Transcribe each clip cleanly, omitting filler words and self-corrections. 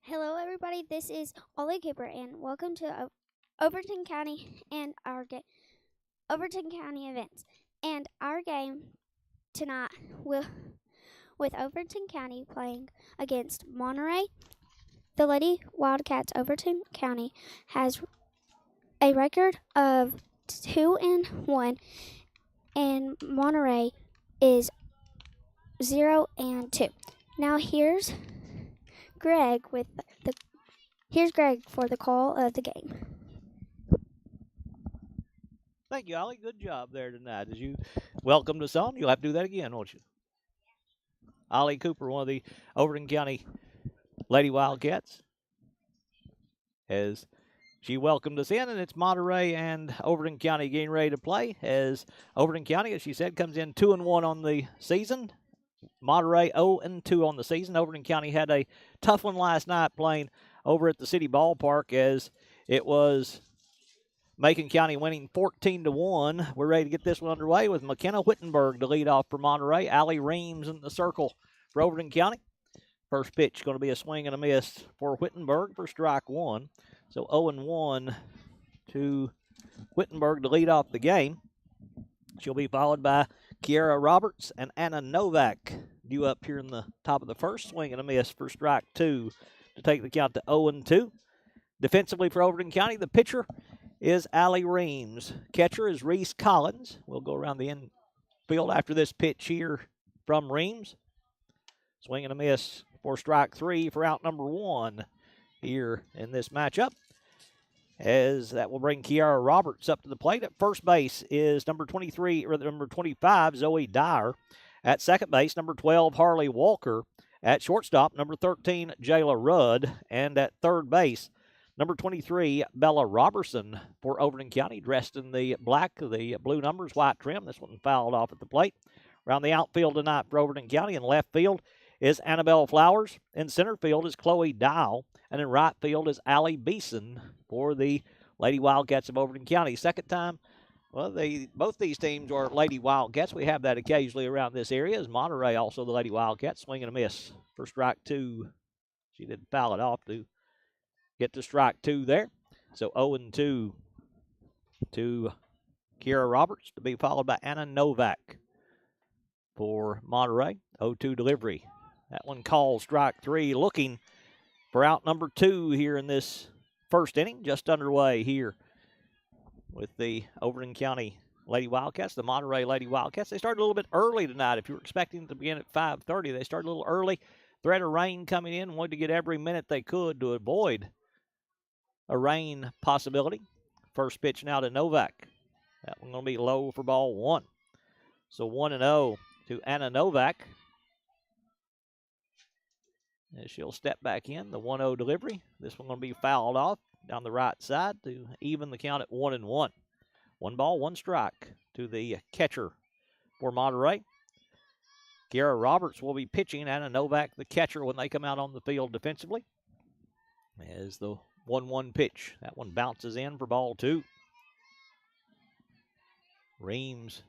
Hello, everybody. This is Ollie Cooper, and welcome to Overton County and our Overton County events. And our game tonight will with Overton County playing against Monterey. The Lady Wildcats Overton County has a record of 2-1, and Monterey is 0-2. Now Greg with the here's Greg for the call of the game. Thank you, Ollie. Good job there tonight. As you welcomed us on, you'll have to do that again, won't you? Ollie Cooper, one of the Overton County Lady Wildcats, as she welcomed us in, and it's Monterey and Overton County getting ready to play. As Overton County, as she said, comes in 2-1 on the season. Monterey 0-2 on the season. Overton County had a tough one last night playing over at the City Ballpark, as it was Macon County winning 14-1. We're ready to get this one underway with McKenna Whittenberg to lead off for Monterey. Allie Reams in the circle for Overton County. First pitch going to be a swing and a miss for Whittenberg for strike one. So 0-1 to Whittenberg to lead off the game. She'll be followed by Kiara Roberts and Anna Novak due up here in the top of the first. Swing and a miss for strike two to take the count to 0-2. Defensively for Overton County, the pitcher is Allie Reams. Catcher is Reese Collins. We'll go around the infield after this pitch here from Reams. Swing and a miss for strike three for out number one here in this matchup. As that will bring Kiara Roberts up to the plate. At first base is number 25, Zoe Dyer. At second base, number 12, Harley Walker. At shortstop, number 13, Jayla Rudd. And at third base, number 23, Bella Robertson for Overton County, dressed in the black, the blue numbers, white trim. This one fouled off at the plate. Around the outfield tonight for Overton County. In left field is Annabelle Flowers. In center field is Chloe Dial. And in right field is Allie Beeson for the Lady Wildcats of Overton County. Second time, well, both these teams are Lady Wildcats. We have that occasionally around this area. Is Monterey also the Lady Wildcats? Swing and a miss for strike two. She did foul it off to get to strike two there. So 0-2 to Kiera Roberts to be followed by Anna Novak for Monterey. 0-2 delivery. That one called strike three, looking for out number two here in this first inning, just underway here with the Overton County Lady Wildcats, the Monterey Lady Wildcats. They started a little bit early tonight. If you were expecting to begin at 5:30, they started a little early. Threat of rain coming in, wanted to get every minute they could to avoid a rain possibility. First pitch now to Novak. That one going to be low for ball one. So 1-0 to Anna Novak. As she'll step back in, the 1-0 delivery. This one going to be fouled off down the right side to even the count at 1-1. One ball, one strike to the catcher for Monterey. Kiara Roberts will be pitching. Anna Novak, the catcher, when they come out on the field defensively. As the 1-1 pitch. That one bounces in for ball two. Reams,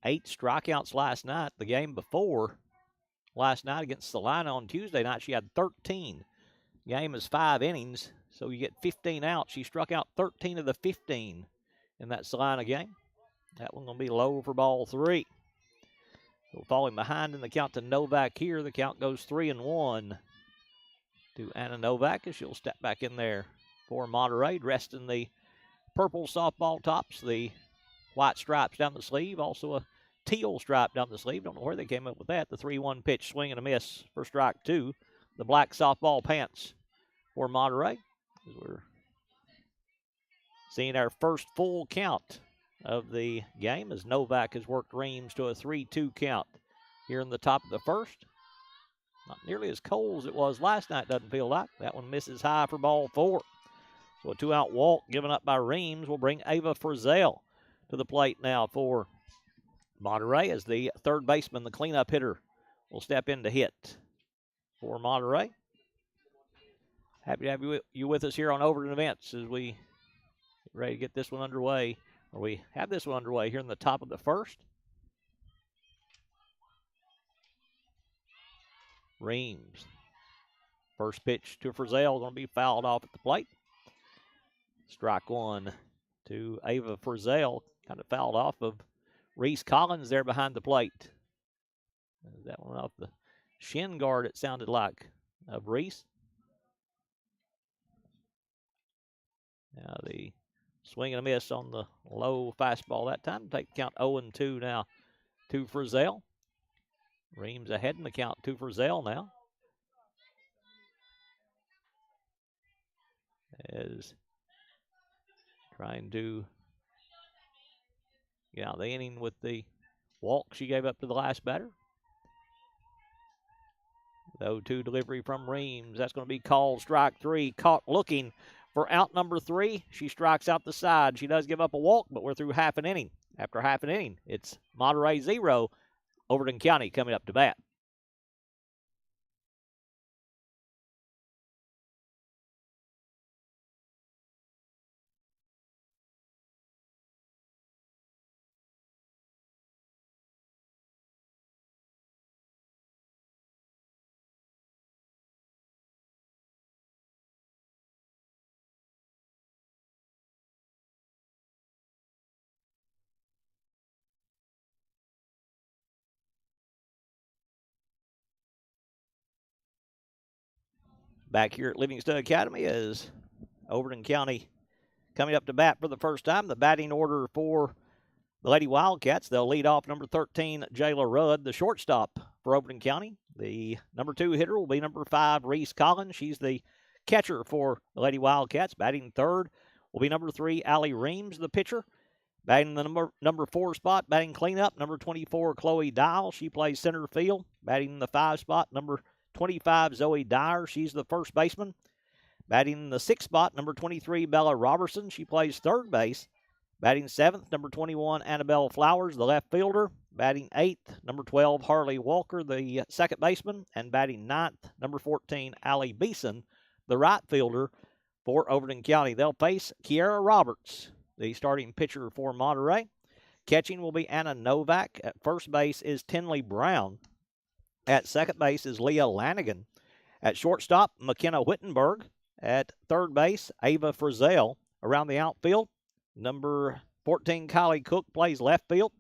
8 strikeouts last night. The game before last night against Salina on Tuesday night, she had 13. Game is 5 innings, so you get 15 outs. She struck out 13 of the 15 in that Salina game. That one going to be low for ball three. So falling behind in the count to Novak here. The count goes 3-1 to Anna Novak as she'll step back in there for Monterey, dressed in the purple softball tops, the white stripes down the sleeve, also a teal stripe down the sleeve. Don't know where they came up with that. The 3-1 pitch, swing and a miss for strike two. The black softball pants for Monterey. We're seeing our first full count of the game as Novak has worked Reams to a 3-2 count here in the top of the first. Not nearly as cold as it was last night, doesn't feel like. That one misses high for ball four. So a 2-out walk given up by Reams will bring Ava Frizzell to the plate now for Monterey as the third baseman, the cleanup hitter, will step in to hit for Monterey. Happy to have you with us here on Overton Events as we get ready to get this one underway, or we have this one underway here in the top of the first. Reams First pitch to Frizzell going to be fouled off at the plate. Strike one to Ava Frizzell. Kind of fouled off of Reese Collins there behind the plate. That one off the shin guard, it sounded like, of Reese. Now the swing and a miss on the low fastball that time. Take count 0-2 now to Frizzell. Reams ahead in the count to Frizzell now. As trying to get out the inning with the walk she gave up to the last batter. The 0-2 delivery from Reams. That's going to be called strike three. Caught looking for out number 3. She strikes out the side. She does give up a walk, but we're through half an inning. After half an inning, it's Monterey 0, Overton County coming up to bat. Back here at Livingston Academy is Overton County coming up to bat for the first time. The batting order for the Lady Wildcats, they'll lead off number 13, Jayla Rudd, the shortstop for Overton County. The number 2 hitter will be number 5, Reese Collins. She's the catcher for the Lady Wildcats. Batting third will be number 3, Allie Reams, the pitcher. Batting the number 4 spot, batting cleanup, number 24, Chloe Dial. She plays center field. Batting in the 5 spot, number 25, Zoe Dyer. She's the first baseman. Batting in the 6th spot, number 23, Bella Robertson. She plays third base. Batting 7th, number 21, Annabelle Flowers, the left fielder. Batting 8th, number 12, Harley Walker, the second baseman. And batting 9th, number 14, Allie Beeson, the right fielder for Overton County. They'll face Kiara Roberts, the starting pitcher for Monterey. Catching will be Anna Novak. At first base is Tinley Brown. At second base is Leah Lanigan. At shortstop, McKenna Wittenberg. At third base, Ava Frizzell. Around the outfield, number 14, Kylie Cook plays left field.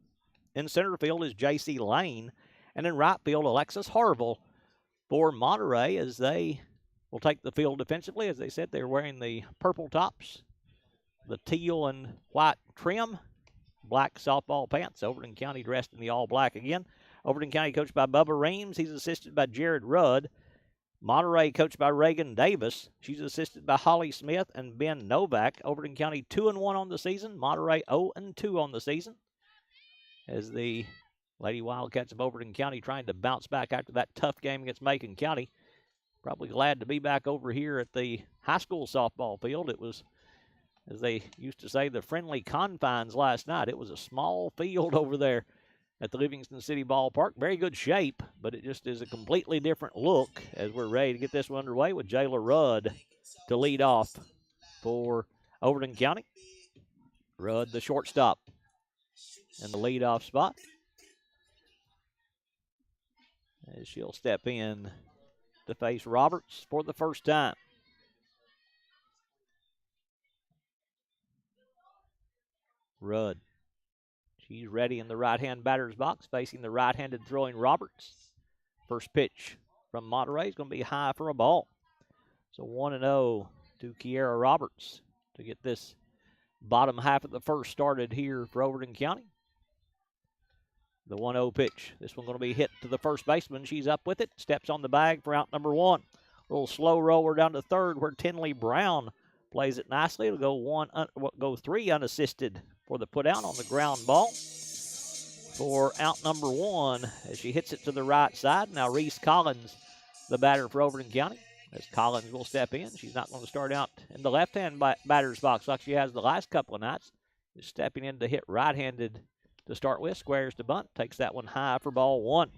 In center field is J.C. Lane. And in right field, Alexis Harville for Monterey, as they will take the field defensively. As they said, they're wearing the purple tops, the teal and white trim, black softball pants. Overton County dressed in the all black again. Overton County coached by Bubba Reams. He's assisted by Jared Rudd. Monterey coached by Reagan Davis. She's assisted by Holly Smith and Ben Novak. Overton County 2-1 on the season. Monterey 0-2 on the season. As the Lady Wildcats of Overton County trying to bounce back after that tough game against Macon County. Probably glad to be back over here at the high school softball field. It was, as they used to say, the friendly confines last night. It was a small field over there at the Livingston City Ballpark. Very good shape, but it just is a completely different look as we're ready to get this one underway with Jayla Rudd to lead off for Overton County. Rudd, the shortstop, in the leadoff spot, as she'll step in to face Roberts for the first time. Rudd. She's ready in the right-hand batter's box, facing the right-handed throwing Roberts. First pitch from Monterey is going to be high for a ball. So 1-0 to Kiara Roberts to get this bottom half of the first started here for Overton County. The 1-0 pitch. This one going to be hit to the first baseman. She's up with it. Steps on the bag for out number 1. A little slow roller down to third where Tinley Brown plays it nicely. It'll go 3 unassisted for the put out on the ground ball for out number 1 as she hits it to the right side. Now Reese Collins, the batter for Overton County, as Collins will step in. She's not going to start out in the left-hand batter's box like she has the last couple of nights. She's stepping in to hit right-handed to start with. Squares to bunt. Takes that one high for ball 1.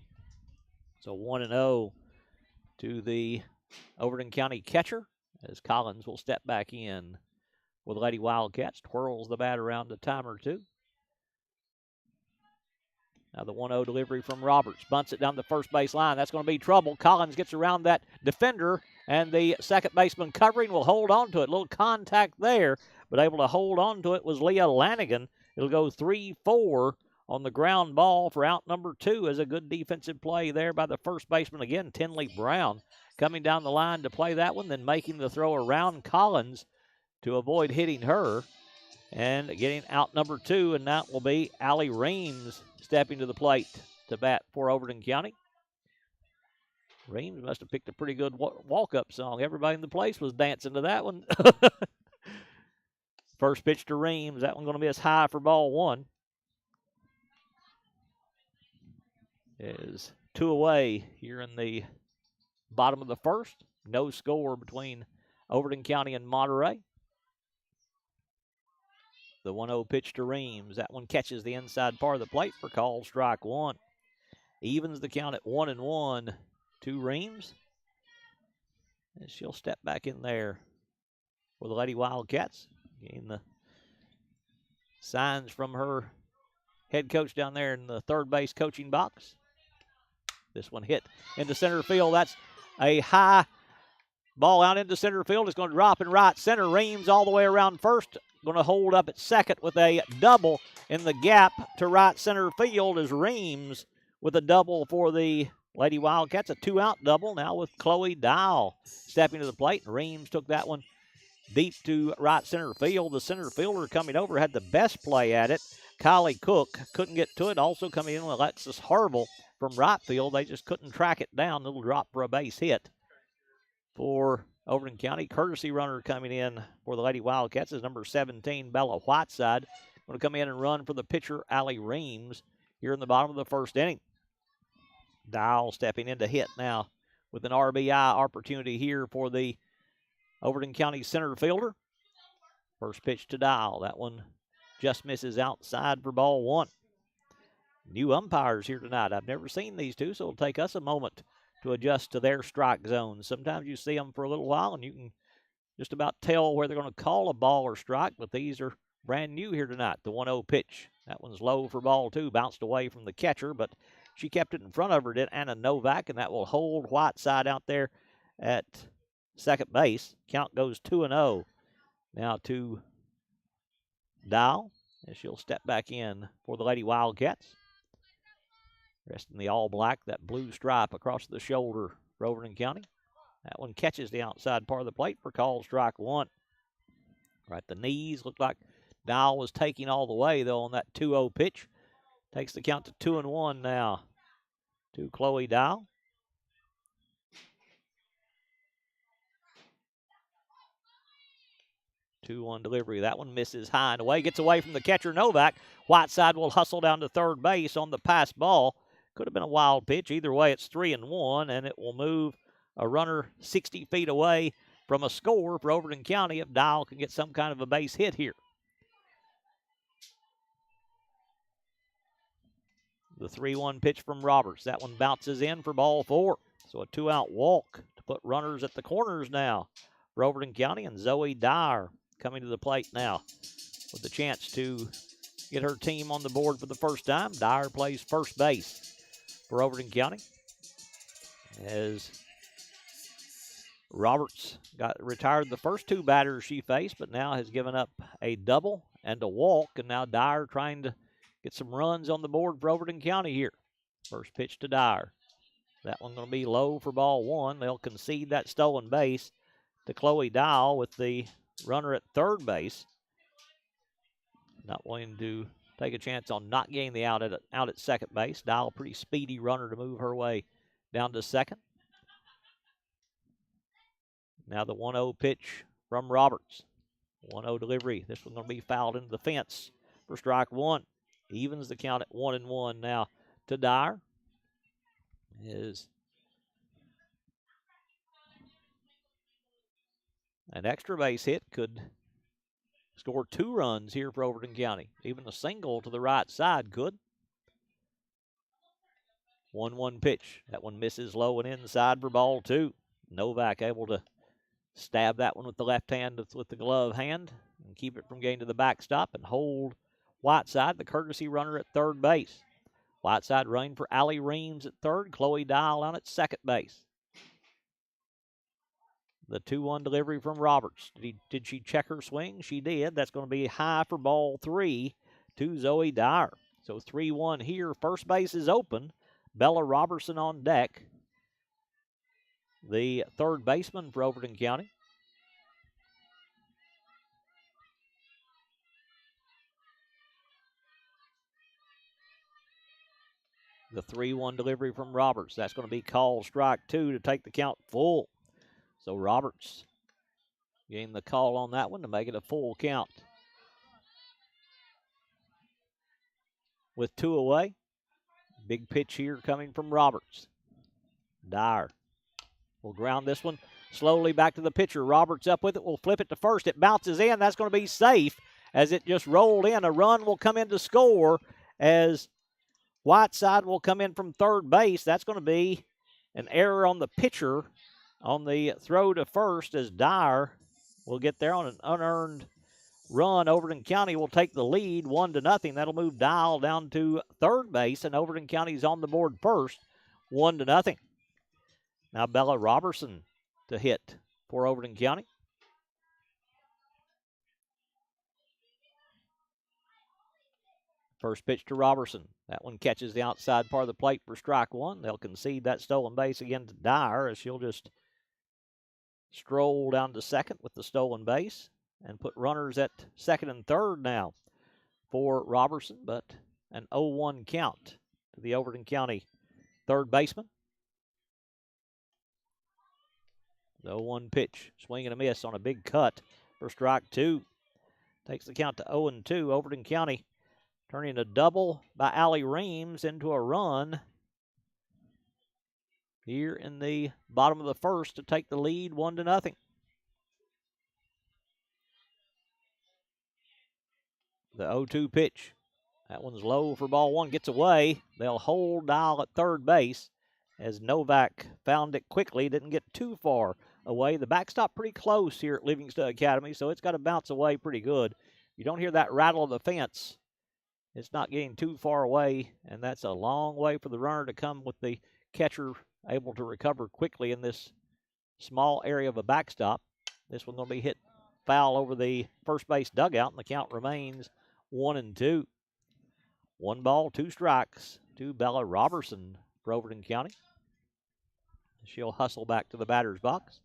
So 1-0 to the Overton County catcher as Collins will step back in with Lady Wildcats. Twirls the bat around a time or two. Now the 1-0 delivery from Roberts. Bunts it down the first base line. That's going to be trouble. Collins gets around that defender And the second baseman covering will hold on to it. A little contact there, but able to hold on to it was Leah Lanigan. It'll go 3-4 on the ground ball for out number 2 as a good defensive play there by the first baseman. Again, Tinley Brown coming down the line to play that one, then making the throw around Collins to avoid hitting her. And getting out number 2, and that will be Allie Reams stepping to the plate to bat for Overton County. Reams must have picked a pretty good walk-up song. Everybody in the place was dancing to that one. First pitch to Reams. That one going to miss high for ball 1. Is 2 away here in the bottom of the first. No score between Overton County and Monterey. The 1-0 pitch to Reams. That one catches the inside part of the plate for call strike 1. Evens the count at 1-1 to Reams. And she'll step back in there for the Lady Wildcats. Getting the signs from her head coach down there in the third base coaching box. This one hit into center field. That's a high ball out into center field. It's going to drop in right center. Reams all the way around first. Going to hold up at second with a double in the gap to right center field as Reams with a double for the Lady Wildcats. A 2-out double now with Chloe Dial stepping to the plate. Reams took that one deep to right center field. The center fielder coming over had the best play at it. Kylie Cook couldn't get to it. Also coming in with Alexis Harble from right field. They just couldn't track it down. Little drop for a base hit for Overton County. Courtesy runner coming in for the Lady Wildcats is number 17, Bella Whiteside. Going to come in and run for the pitcher, Allie Reams, here in the bottom of the first inning. Dial stepping in to hit now with an RBI opportunity here for the Overton County center fielder. First pitch to Dial. That one just misses outside for ball 1. New umpires here tonight. I've never seen these two, so it'll take us a moment to adjust to their strike zones. Sometimes you see them for a little while, and you can just about tell where they're going to call a ball or strike, but these are brand new here tonight. The 1-0 pitch. That one's low for ball 2. Bounced away from the catcher, but she kept it in front of her, did Anna Novak, and that will hold Whiteside out there at second base. Count goes 2-0. Now to Dial, as she'll step back in for the Lady Wildcats. Resting the all black, that blue stripe across the shoulder for Overton County. That one catches the outside part of the plate for call strike 1. Right, the knees looked like Dial was taking all the way, though, on that 2-0 pitch. Takes the count to 2-1 now to Chloe Dial. Two-one delivery. That one misses high and away. Gets away from the catcher, Novak. Whiteside will hustle down to third base on the pass ball. Could have been a wild pitch. Either way, it's 3-1, and it will move a runner 60 feet away from a score for Overton County if Dial can get some kind of a base hit here. The 3-1 pitch from Roberts. That one bounces in for ball 4. So a 2-out walk to put runners at the corners now for Overton County, and Zoe Dyer coming to the plate now with the chance to get her team on the board for the first time. Dyer plays first base for Overton County as Roberts got retired the first 2 batters she faced, but now has given up a double and a walk, and now Dyer trying to get some runs on the board for Overton County here. First pitch to Dyer. That one going to be low for ball 1. They'll concede that stolen base to Chloe Dial with the runner at third base. Not wanting to take a chance on not getting the out at second base. Dial, a pretty speedy runner to move her way down to second. Now the 1-0 pitch from Roberts. 1-0 delivery. This one's going to be fouled into the fence for strike 1. Evens the count at 1-1 now to Dyer. Is an extra base hit could score 2 runs here for Overton County. Even a single to the right side could. 1-1 pitch. That one misses low and inside for ball 2. Novak able to stab that one with the left hand with the glove hand and keep it from getting to the backstop and hold Whiteside, the courtesy runner, at third base. Whiteside running for Allie Reams at third. Chloe Dial on at second base. The 2-1 delivery from Roberts. Did she check her swing? She did. That's going to be high for ball 3 to Zoe Dyer. So 3-1 here. First base is open. Bella Robertson on deck, the third baseman for Overton County. The 3-1 delivery from Roberts. That's going to be called strike 2 to take the count full. So Roberts getting the call on that one to make it a full count. With 2 away. Big pitch here coming from Roberts. Dyer will ground this one slowly back to the pitcher. Roberts up with it. Will flip it to first. It bounces in. That's going to be safe as it just rolled in. A run will come in to score as Whiteside will come in from third base. That's going to be an error on the pitcher on the throw to first as Dyer will get there on an unearned run. Overton County will take the lead 1-0. That'll move Dial down to third base, and Overton County's on the board first, 1-0. Now Bella Robertson to hit for Overton County. First pitch to Robertson. That one catches the outside part of the plate for strike 1. They'll concede that stolen base again to Dyer as she'll just stroll down to second with the stolen base and put runners at second and third now for Robertson, but an 0-1 count to the Overton County third baseman. The 0-1 pitch, swing and a miss on a big cut for strike 2. Takes the count to 0-2. Overton County turning a double by Allie Reams into a run here in the bottom of the first to take the lead 1-0. The 0-2 pitch. That one's low for ball 1. Gets away. They'll hold Dial at third base as Novak found it quickly. Didn't get too far away. The backstop pretty close here at Livingston Academy, so it's got to bounce away pretty good. You don't hear that rattle of the fence. It's not getting too far away, and that's a long way for the runner to come with the catcher able to recover quickly in this small area of a backstop. This one going to be hit foul over the first base dugout, and the count remains 1-2. 1 ball, 2 strikes to Bella Robertson for Overton County. She'll hustle back to the batter's box.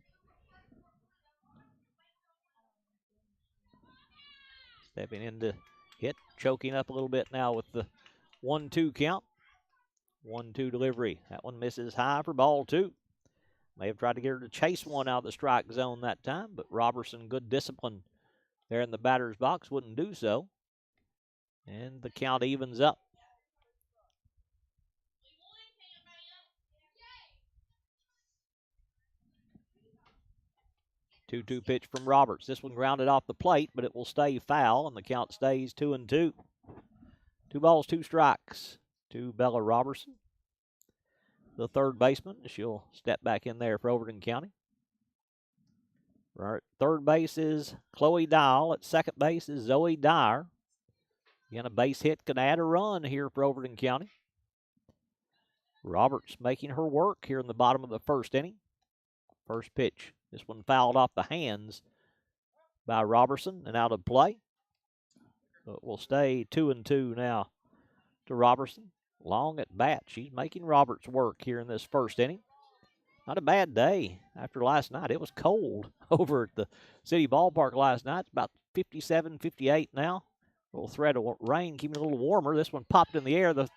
Stepping in to hit, choking up a little bit now with the 1-2 count. 1-2 delivery. That one misses high for ball 2. May have tried to get her to chase one out of the strike zone that time, but Robertson, good discipline there in the batter's box, wouldn't do so. And the count evens up. Two-two pitch from Roberts. This one grounded off the plate, but it will stay foul, and the count stays 2-2. 2 balls, 2 strikes to Bella Robertson, the third baseman. She'll step back in there for Overton County. Right, third base is Chloe Dial. At second base is Zoe Dyer. Again, a base hit can add a run here for Overton County. Roberts making her work here in the bottom of the first inning. First pitch. This one fouled off the hands by Robertson and out of play. But will stay 2-2 now to Robertson. Long at bat. She's making Roberts work here in this first inning. Not a bad day after last night. It was cold over at the city ballpark last night. It's about 57, 58 now. A little threat of rain, keeping it a little warmer. This one popped in the air. The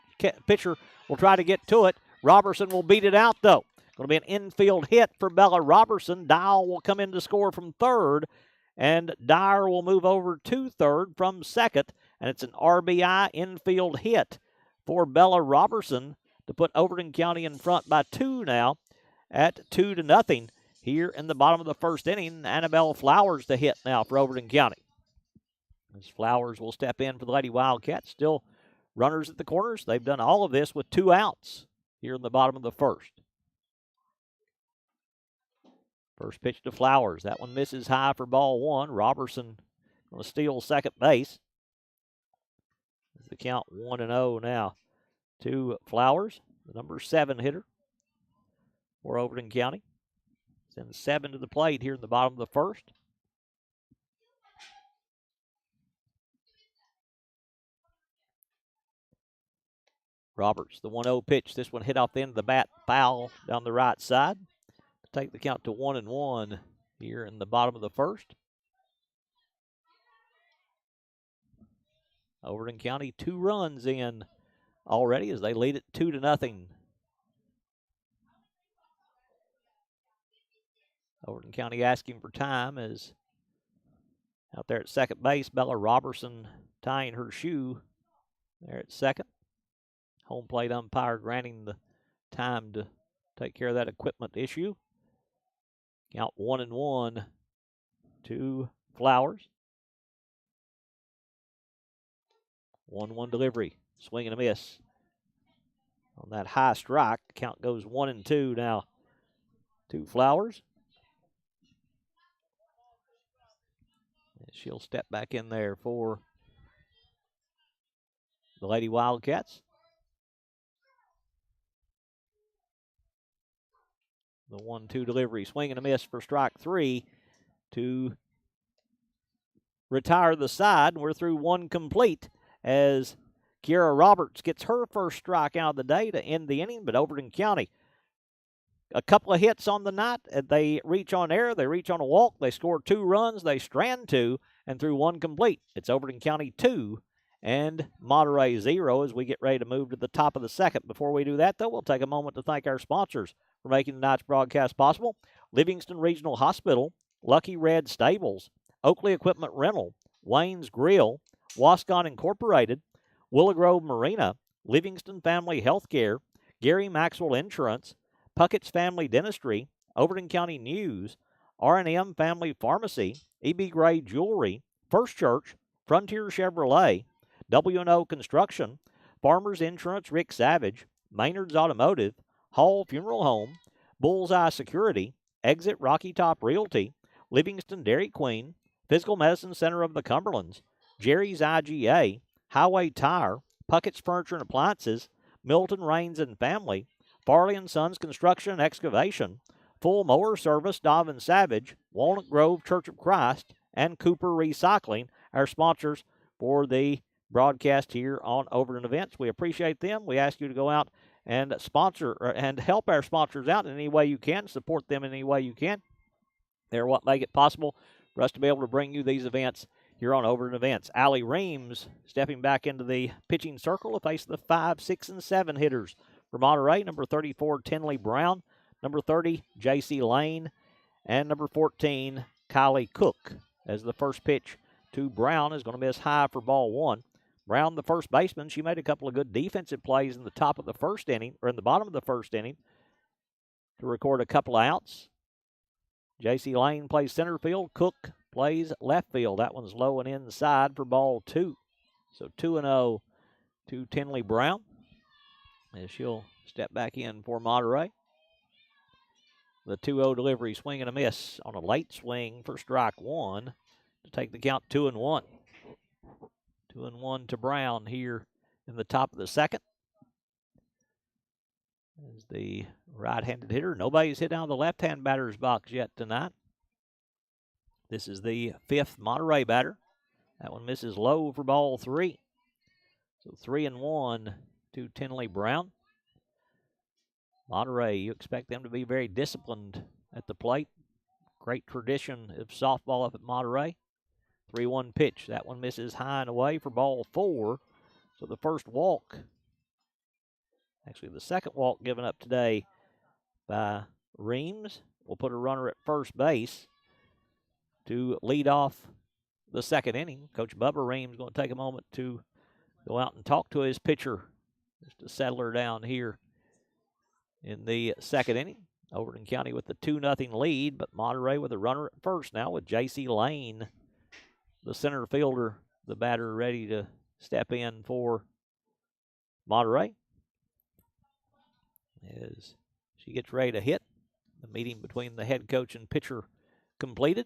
pitcher will try to get to it. Robertson will beat it out, though. Going to be an infield hit for Bella Robertson. Dial will come in to score from third, and Dyer will move over to third from second, and it's an RBI infield hit for Bella Robertson to put Overton County in front by 2 now at 2-0 here in the bottom of the first inning. Annabelle Flowers to hit now for Overton County. As Flowers will step in for the Lady Wildcats. Still runners at the corners. They've done all of this with 2 outs here in the bottom of the first. First pitch to Flowers. That one misses high for ball 1. Robertson going to steal second base. The count 1-0 now to Flowers, the number 7 hitter for Overton County. Sends 7 to the plate here in the bottom of the first. Roberts, the 1-0 pitch. This one hit off the end of the bat, foul down the right side. Take the count to 1-1 here in the bottom of the first. Overton County 2 runs in already as they lead it 2-0. Overton County asking for time as out there at second base, Bella Robertson tying her shoe there at second. Home plate umpire granting the time to take care of that equipment issue. Count 1-1 to Flowers. 1-1 delivery. Swing and a miss. On that high strike, count goes 1-2 now to Flowers. And she'll step back in there for the Lady Wildcats. The 1-2 delivery. Swing and a miss for strike 3 to retire the side. We're through 1 complete as Kiara Roberts gets her first strikeout of the day to end the inning, but Overton County, a couple of hits on the night. They reach on air, they reach on a walk, they score 2 runs, they strand 2, and through 1 complete. It's Overton County 2 and Monterey 0 as we get ready to move to the top of the second. Before we do that, though, we'll take a moment to thank our sponsors for making tonight's broadcast possible. Livingston Regional Hospital, Lucky Red Stables, Oakley Equipment Rental, Wayne's Grill, Wascon Incorporated, Willow Grove Marina, Livingston Family Healthcare, Gary Maxwell Insurance, Puckett's Family Dentistry, Overton County News, R&M Family Pharmacy, E.B. Gray Jewelry, First Church, Frontier Chevrolet, W&O Construction, Farmers Insurance Rick Savage, Maynard's Automotive, Hall Funeral Home, Bullseye Security, Exit Rocky Top Realty, Livingston Dairy Queen, Physical Medicine Center of the Cumberlands, Jerry's IGA, Highway Tire, Puckett's Furniture and Appliances, Milton Rains and Family, Farley and Sons Construction and Excavation, Full Mower Service, Dobbin Savage, Walnut Grove Church of Christ, and Cooper Recycling, our sponsors for the broadcast here on Overton Events. We appreciate them. We ask you to go out and sponsor and help our sponsors out in any way you can, support them in any way you can. They're what make it possible for us to be able to bring you these events here on Overton Events. Allie Reams stepping back into the pitching circle to face the 5, 6, and 7 hitters for Monterey. Number 34, Tinley Brown. Number 30, J.C. Lane. And number 14, Kylie Cook. As the first pitch to Brown is going to miss high for ball 1. Brown, the first baseman, she made a couple of good defensive plays in the top of the first inning, or in the bottom of the first inning, to record a couple of outs. J.C. Lane plays center field. Cook plays left field. That one's low and inside for ball 2. So 2-0 to Tinley Brown as she'll step back in for Monterey. The 2-0 delivery, swing and a miss on a late swing for strike 1 to take the count 2-1. 2-1 to Brown here in the top of the second. As the right-handed hitter. Nobody's hit down the left-hand batter's box yet tonight. This is the 5th Monterey batter. That one misses low for ball 3. So 3-1 to Tinley Brown. Monterey, you expect them to be very disciplined at the plate. Great tradition of softball up at Monterey. 3-1 pitch. That one misses high and away for ball 4. So the first walk, actually the second walk given up today by Reams, will put a runner at first base to lead off the second inning. Coach Bubba Reams going to take a moment to go out and talk to his pitcher just to settle her down here in the second inning. Overton County with the 2-0 lead, but Monterey with a runner at first now with J.C. Lane, the center fielder, the batter ready to step in for Monterey. As she gets ready to hit, the meeting between the head coach and pitcher completed.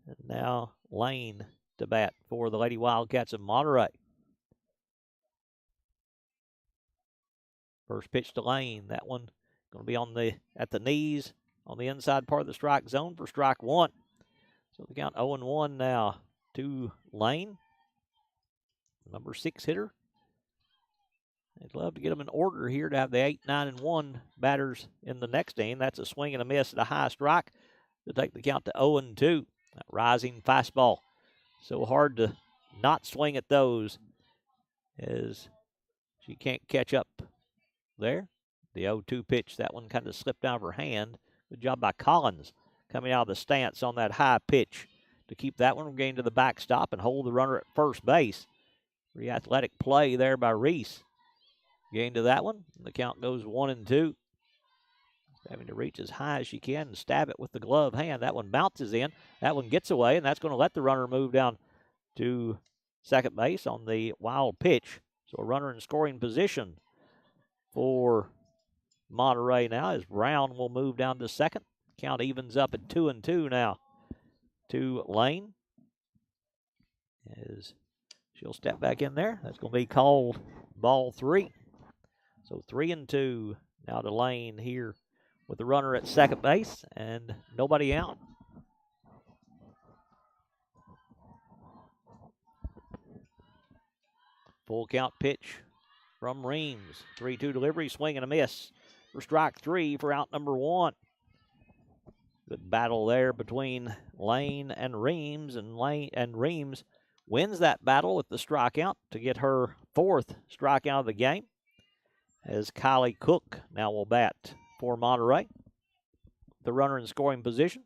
And now Lane to bat for the Lady Wildcats of Monterey. First pitch to Lane. That one going to be at the knees on the inside part of the strike zone for strike one. So the count 0-1 now to Lane, number 6 hitter. They'd love to get them in order here to have the 8, 9, and 1 batters in the next inning. That's a swing and a miss at a high strike to take the count to 0-2. That rising fastball. So hard to not swing at those as she can't catch up there. The 0-2 pitch, that one kind of slipped out of her hand. Good job by Collins coming out of the stance on that high pitch to keep that one from getting to the backstop and hold the runner at first base. Pretty athletic play there by Reese. Getting to that one. The count goes 1-2. Having to reach as high as she can and stab it with the glove hand. That one bounces in. That one gets away, and that's going to let the runner move down to second base on the wild pitch. So a runner in scoring position for Monterey now as Brown will move down to second. Count evens up at 2-2 now to Lane. As she'll step back in there. That's going to be called ball 3. So 3-2 now to Lane here with the runner at second base and nobody out. Full count pitch from Reams. 3-2 delivery, swing and a miss for strike 3 for out number 1. Good battle there between Lane and Reams, and Reams wins that battle with the strikeout to get her 4th strikeout of the game. As Kylie Cook now will bat for Monterey. The runner in scoring position.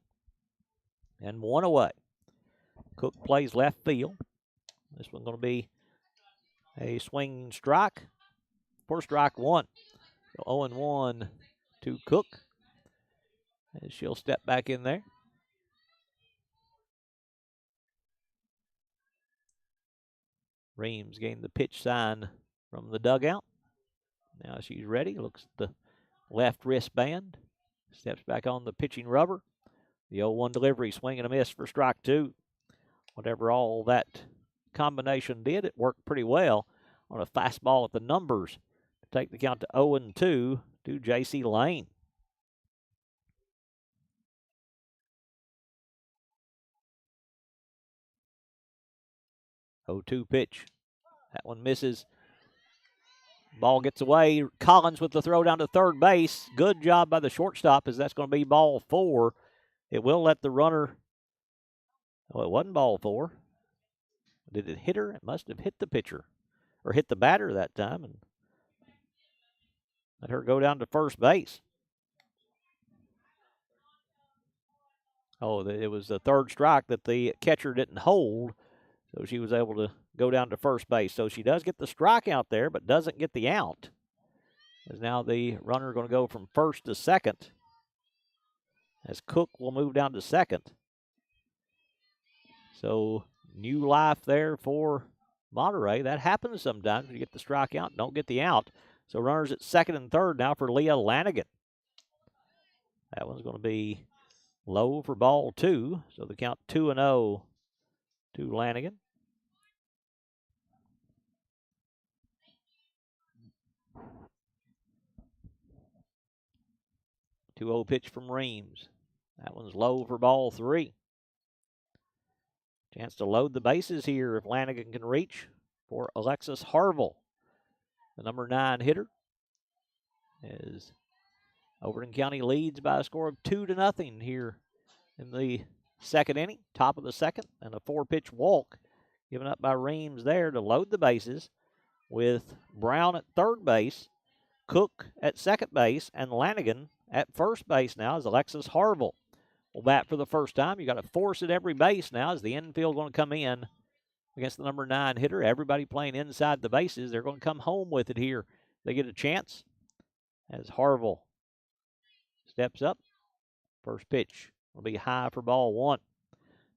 And 1 away. Cook plays left field. This one's going to be a swinging strike for strike 1. So 0-1 to Cook. As she'll step back in there. Reams gained the pitch sign from the dugout. Now she's ready. Looks at the left wristband. Steps back on the pitching rubber. The 0-1 delivery, swing and a miss for strike 2. Whatever all that combination did, it worked pretty well on a fastball at the numbers to take the count to 0-2 to J.C. Lane. Oh, 2 pitch. That one misses. Ball gets away. Collins with the throw down to third base. Good job by the shortstop as that's going to be ball 4. It will let the runner. Oh, it wasn't ball 4. Did it hit her? It must have hit the pitcher or hit the batter that time and let her go down to first base. Oh, it was the third strike that the catcher didn't hold, so she was able to go down to first base. So she does get the strikeout there, but doesn't get the out. As now the runner going to go from first to second. As Cook will move down to second. So new life there for Monterey. That happens sometimes. You get the strikeout, don't get the out. So runners at second and third now for Leah Lanigan. That one's going to be low for ball 2. So the count 2-0 to Lanigan. 2-0 pitch from Reams. That one's low for ball 3. Chance to load the bases here if Lanigan can reach for Alexis Harville, the number 9 hitter. As Overton County leads by a score of 2-0 here in the second inning, top of the second, and a 4-pitch walk given up by Reams there to load the bases with Brown at third base, Cook at second base, and Lanigan at first base now as Alexis Harville will bat for the first time. You got to force at every base now as the infield going to come in against the number 9 hitter. Everybody playing inside the bases. They're going to come home with it here. They get a chance as Harville steps up. First pitch will be high for ball 1.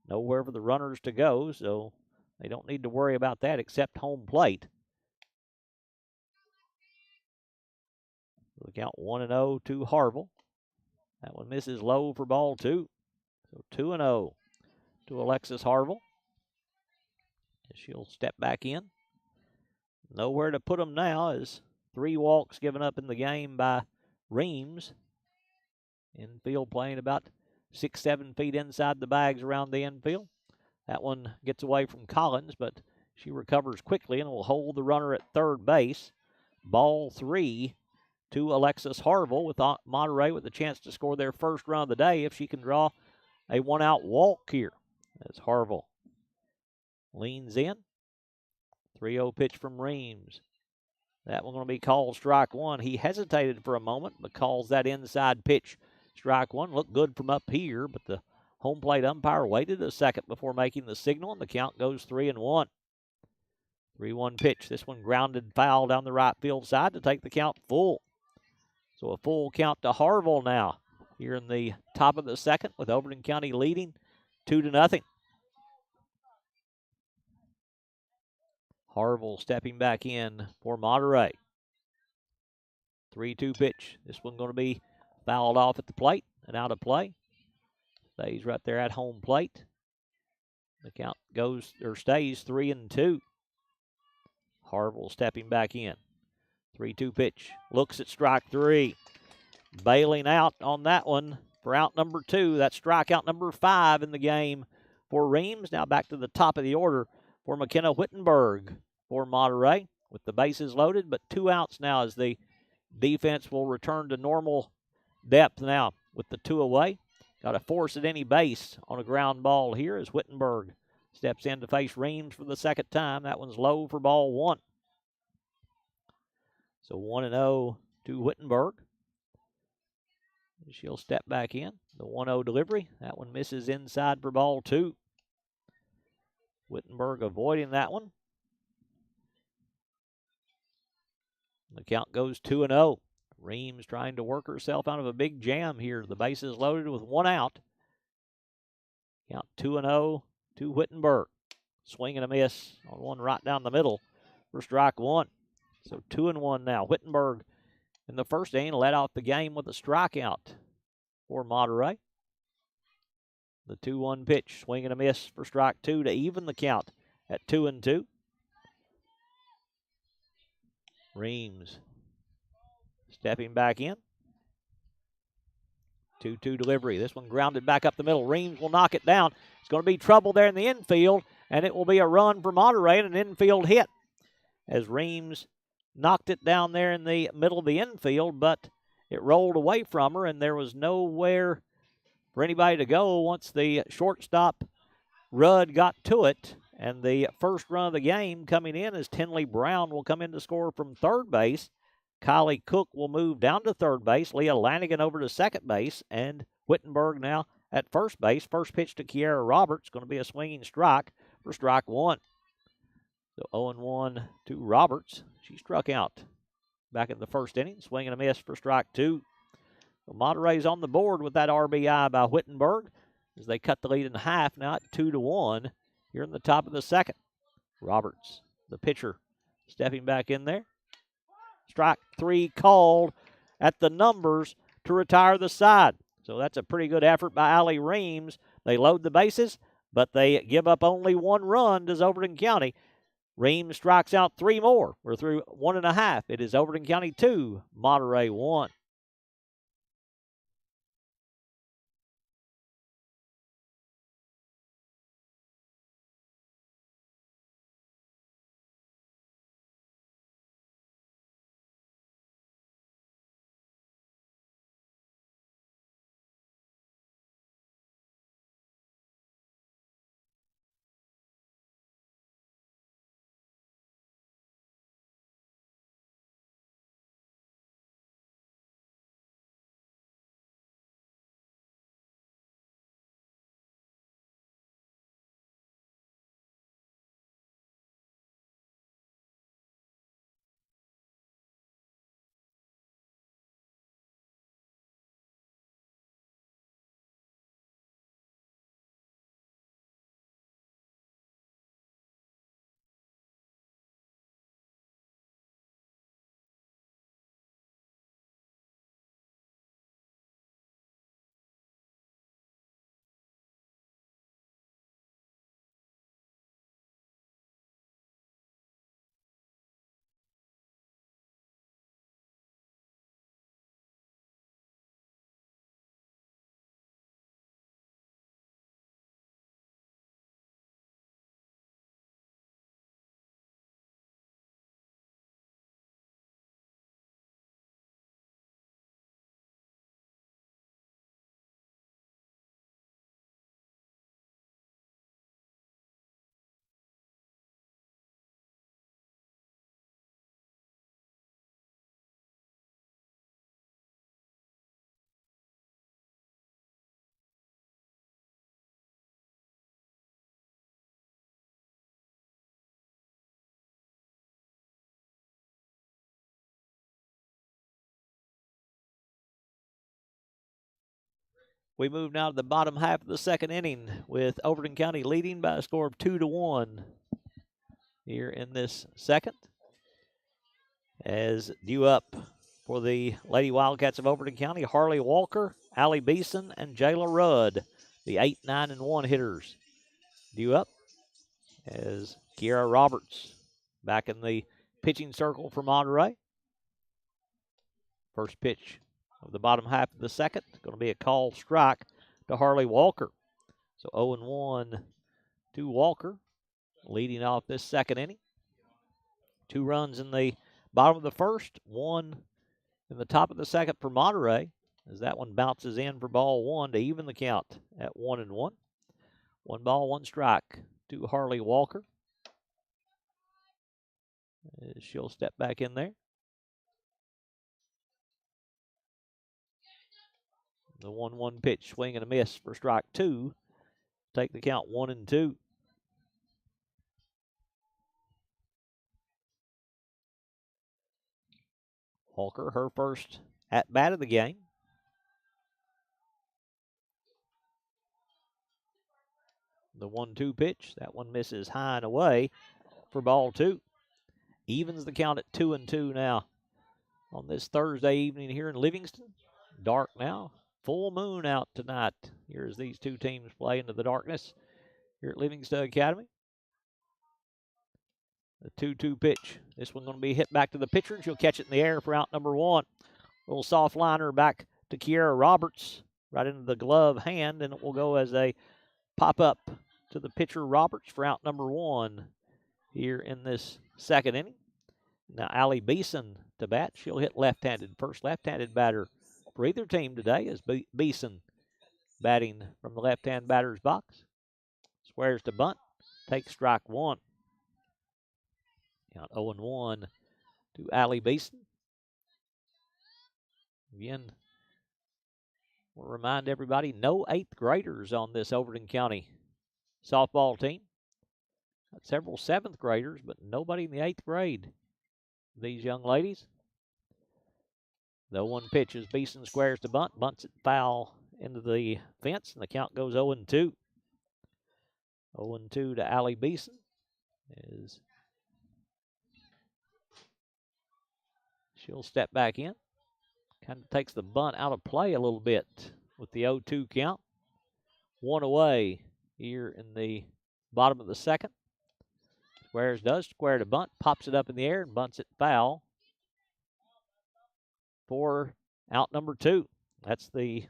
Nowhere for the runners to go, so they don't need to worry about that except home plate. The count 1-0 to Harville. That one misses low for ball 2. So 2-0 to Alexis Harville. She'll step back in. Nowhere to put them now as 3 walks given up in the game by Reams. Infield playing about 6, 7 feet inside the bags around the infield. That one gets away from Collins, but she recovers quickly and will hold the runner at third base. Ball 3 to Alexis Harville, with Monterey with a chance to score their first run of the day if she can draw a one-out walk here. As Harville leans in. 3-0 pitch from Reams. That one going to be called strike one. He hesitated for a moment, but calls that inside pitch strike one. Looked good from up here, but the home plate umpire waited a second before making the signal, and the count goes 3-1. 3-1 pitch. This one grounded foul down the right field side to take the count full. So a full count to Harville now here in the top of the second, with Overton County leading 2-0. Harville stepping back in for Monterey. 3-2 pitch. This one going to be fouled off at the plate and out of play. Stays right there at home plate. The count goes or stays 3-2. Harville stepping back in. 3-2 pitch. Looks at strike 3. Bailing out on that one for out number 2. That's strikeout number 5 in the game for Reams. Now back to the top of the order for McKenna Wittenberg for Monterey with the bases loaded, but 2 outs now as the defense will return to normal depth now with the 2 away. Got to force at any base on a ground ball here as Wittenberg steps in to face Reams for the second time. That one's low for ball 1. So 1-0 to Wittenberg. She'll step back in. The 1-0 delivery. That one misses inside for ball 2. Wittenberg avoiding that one. The count goes 2-0. Reams trying to work herself out of a big jam here. The bases loaded with 1 out. Count 2-0 to Wittenberg. Swing and a miss on one right down the middle for strike 1. So 2-1 now. Wittenberg in the first inning led off the game with a strikeout for Monterey. The 2-1 pitch. Swing and a miss for strike 2 to even the count at 2-2. Reams stepping back in. 2-2 delivery. This one grounded back up the middle. Reams will knock it down. It's going to be trouble there in the infield, and it will be a run for Monterey and an infield hit as Reams knocked it down there in the middle of the infield, but it rolled away from her, and there was nowhere for anybody to go once the shortstop, Rudd, got to it. And the first run of the game coming in is Tinley Brown will come in to score from third base. Kylie Cook will move down to third base. Leah Lanigan over to second base. And Wittenberg now at first base. First pitch to Kiara Roberts. Going to be a swinging strike for strike 1. So 0-1 to Roberts. She struck out back in the first inning. Swing and a miss for strike 2. So Monterey's on the board with that RBI by Wittenberg as they cut the lead in half now at 2-1 here in the top of the second. Roberts, the pitcher, stepping back in there. Strike 3 called at the numbers to retire the side. So that's a pretty good effort by Allie Reams. They load the bases, but they give up only 1 run to Overton County. Reams strikes out 3 more. We're through 1.5. It is Overton County 2, Monterey 1. We move now to the bottom half of the second inning with Overton County leading by a score of 2-1 here in this second. As due up for the Lady Wildcats of Overton County, Harley Walker, Allie Beeson, and Jayla Rudd, the 8, 9, and 1 hitters. Due up as Kiara Roberts back in the pitching circle for Monterey. First pitch of the bottom half of the second. Going to be a call strike to Harley Walker. So 0-1 to Walker, leading off this second inning. 2 runs in the bottom of the first, 1 in the top of the second for Monterey, as that one bounces in for ball 1 to even the count at 1-1. 1 ball, 1 strike to Harley Walker. As she'll step back in there. The 1-1 pitch, swing and a miss for strike 2. Take the count 1-2. Walker, her first at bat of the game. The 1-2 pitch, that one misses high and away for ball 2. Evens the count at 2-2 now on this Thursday evening here in Livingston. Dark now. Full moon out tonight. Here as these two teams play into the darkness here at Livingston Academy. The 2-2 pitch. This one going to be hit back to the pitcher, and she'll catch it in the air for out number 1. Little soft liner back to Kiara Roberts, right into the glove hand, and it will go as a pop up to the pitcher Roberts for out number 1 here in this second inning. Now Allie Beeson to bat. She'll hit left-handed. First left-handed batter for either team today is Beeson batting from the left-hand batter's box. Squares to bunt. Takes strike 1. Count 0-1 to Allie Beeson. Again, we'll remind everybody, no 8th graders on this Overton County softball team. Got several 7th graders, but nobody in the 8th grade. These young ladies. The 1 pitch is Beeson squares to bunt, bunts it foul into the fence, and the count goes 0-2. 0-2 to Allie Beeson. She'll step back in. Kind of takes the bunt out of play a little bit with the 0-2 count. 1 away here in the bottom of the second. Squares does square to bunt, pops it up in the air and bunts it foul for out number 2. That's the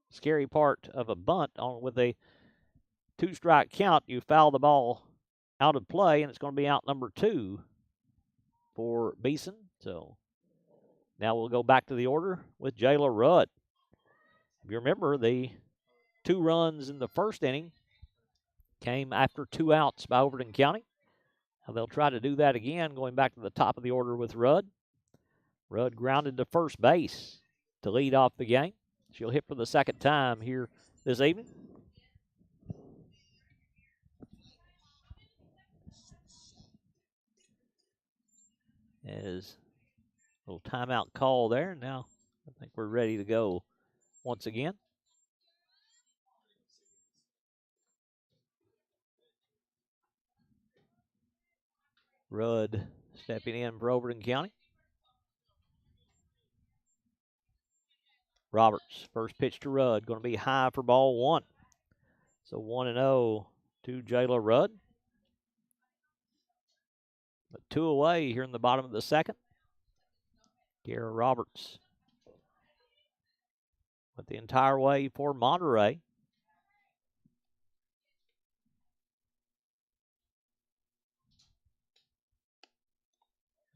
scary part of a bunt. With a 2-strike count, you foul the ball out of play, and it's going to be out number 2 for Beeson. So now we'll go back to the order with Jayla Rudd. If you remember, the 2 runs in the first inning came after 2 outs by Overton County. Now they'll try to do that again, going back to the top of the order with Rudd. Rudd grounded to first base to lead off the game. She'll hit for the second time here this evening. As a little timeout call there. Now I think we're ready to go once again. Rudd stepping in for Overton County. Roberts, first pitch to Rudd, going to be high for ball 1. So 1-0 to Jayla Rudd. But 2 away here in the bottom of the second. Kiara Roberts went the entire way for Monterey.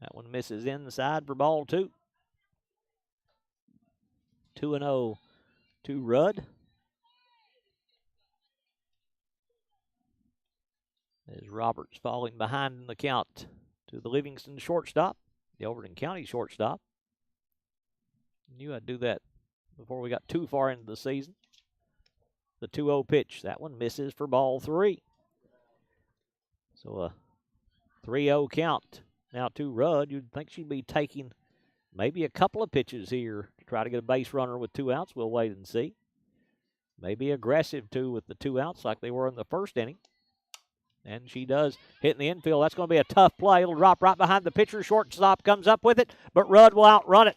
That one misses inside for ball 2. 2-0 to Rudd. As Roberts falling behind in the count to the Livingston shortstop, the Overton County shortstop. Knew I'd do that before we got too far into the season. The 2-0 pitch, that one misses for ball 3. So a 3-0 count now to Rudd. You'd think she'd be taking maybe a couple of pitches here to try to get a base runner with 2 outs. We'll wait and see. Maybe aggressive, too, with the 2 outs like they were in the first inning. And she does hit in the infield. That's going to be a tough play. It'll drop right behind the pitcher. Shortstop comes up with it, but Rudd will outrun it.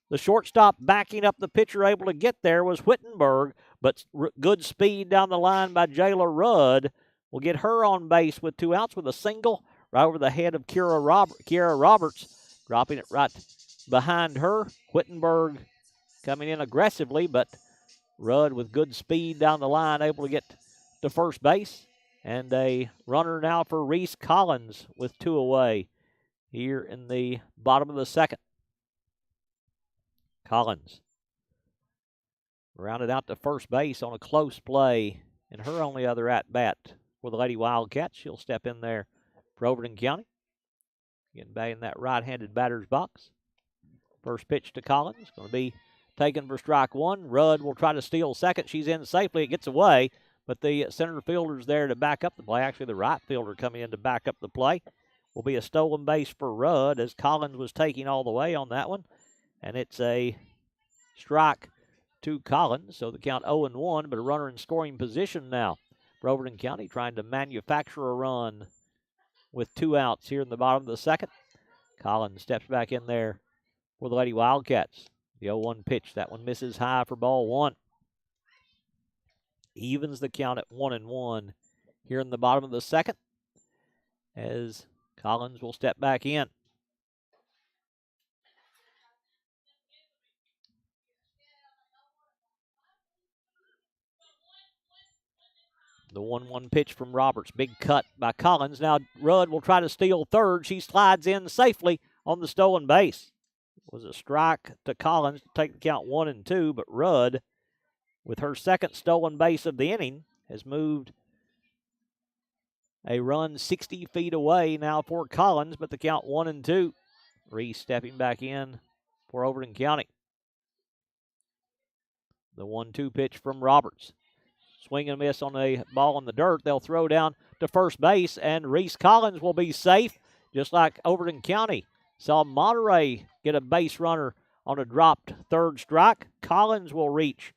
The shortstop backing up the pitcher, able to get there, was Whittenberg, but good speed down the line by Jayla Rudd will get her on base with 2 outs with a single right over the head of Kiara Roberts, dropping it right behind her. Whittenberg coming in aggressively, but Rudd with good speed down the line, able to get to first base. And a runner now for Reese Collins with 2 away here in the bottom of the second. Collins rounded out to first base on a close play, and her only other at-bat for the Lady Wildcats. She'll step in there for Overton County. Getting back in that right-handed batter's box. First pitch to Collins, going to be taken for strike 1. Rudd will try to steal second. She's in safely. It gets away, but the center fielder's there to back up the play. Actually, the right fielder coming in to back up the play. Will be a stolen base for Rudd as Collins was taking all the way on that one. And it's a strike to Collins, so the count 0-1, but a runner in scoring position now for Overton County, trying to manufacture a run with 2 outs here in the bottom of the second. Collins steps back in there for the Lady Wildcats. The 0-1 pitch, that one misses high for ball 1. Evens the count at 1-1 here in the bottom of the second as Collins will step back in. The 1-1 pitch from Roberts. Big cut by Collins. Now Rudd will try to steal third. She slides in safely on the stolen base. It was a strike to Collins to take the count 1-2, but Rudd, with her second stolen base of the inning, has moved a run 60 feet away now for Collins, but the count 1-2. Reese stepping back in for Overton County. The 1-2 pitch from Roberts. Swing and miss on a ball in the dirt. They'll throw down to first base, and Reese Collins will be safe, just like Overton County saw Monterey get a base runner on a dropped third strike. Collins will reach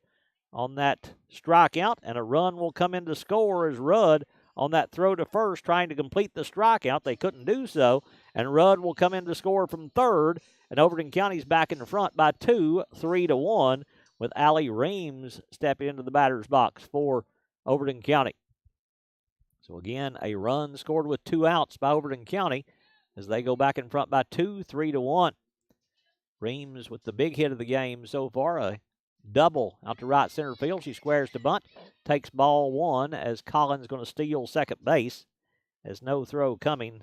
on that strikeout, and a run will come in to score as Rudd on that throw to first, trying to complete the strikeout. They couldn't do so, and Rudd will come in to score from third, and Overton County's back in the front by 2, 3-1. With Allie Reams stepping into the batter's box for Overton County. So again, a run scored with 2 outs by Overton County as they go back in front by 2, 3-1. Reams with the big hit of the game so far, a double out to right center field. She squares to bunt, takes ball 1 as Collins going to steal second base. There's no throw coming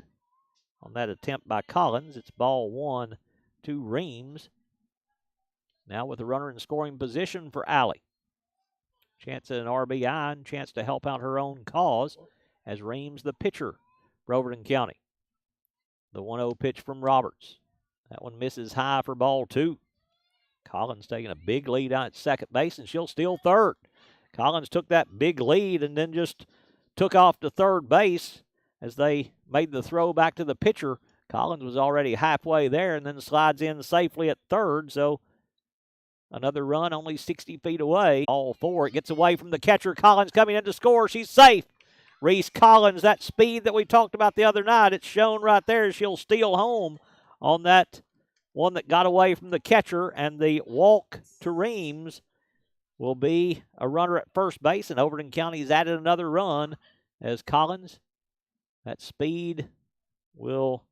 on that attempt by Collins. It's ball 1 to Reams. Now with a runner in scoring position for Allie. Chance at an RBI and chance to help out her own cause as Reams the pitcher for Overton County. The 1-0 pitch from Roberts. That one misses high for ball 2. Collins taking a big lead out at second base, and she'll steal third. Collins took that big lead and then just took off to third base as they made the throw back to the pitcher. Collins was already halfway there and then slides in safely at third, so another run only 60 feet away. All 4. It gets away from the catcher. Collins coming in to score. She's safe. Reese Collins, that speed that we talked about the other night, it's shown right there. She'll steal home on that one that got away from the catcher, and the walk to Reams will be a runner at first base, and Overton County's added another run as Collins, that speed will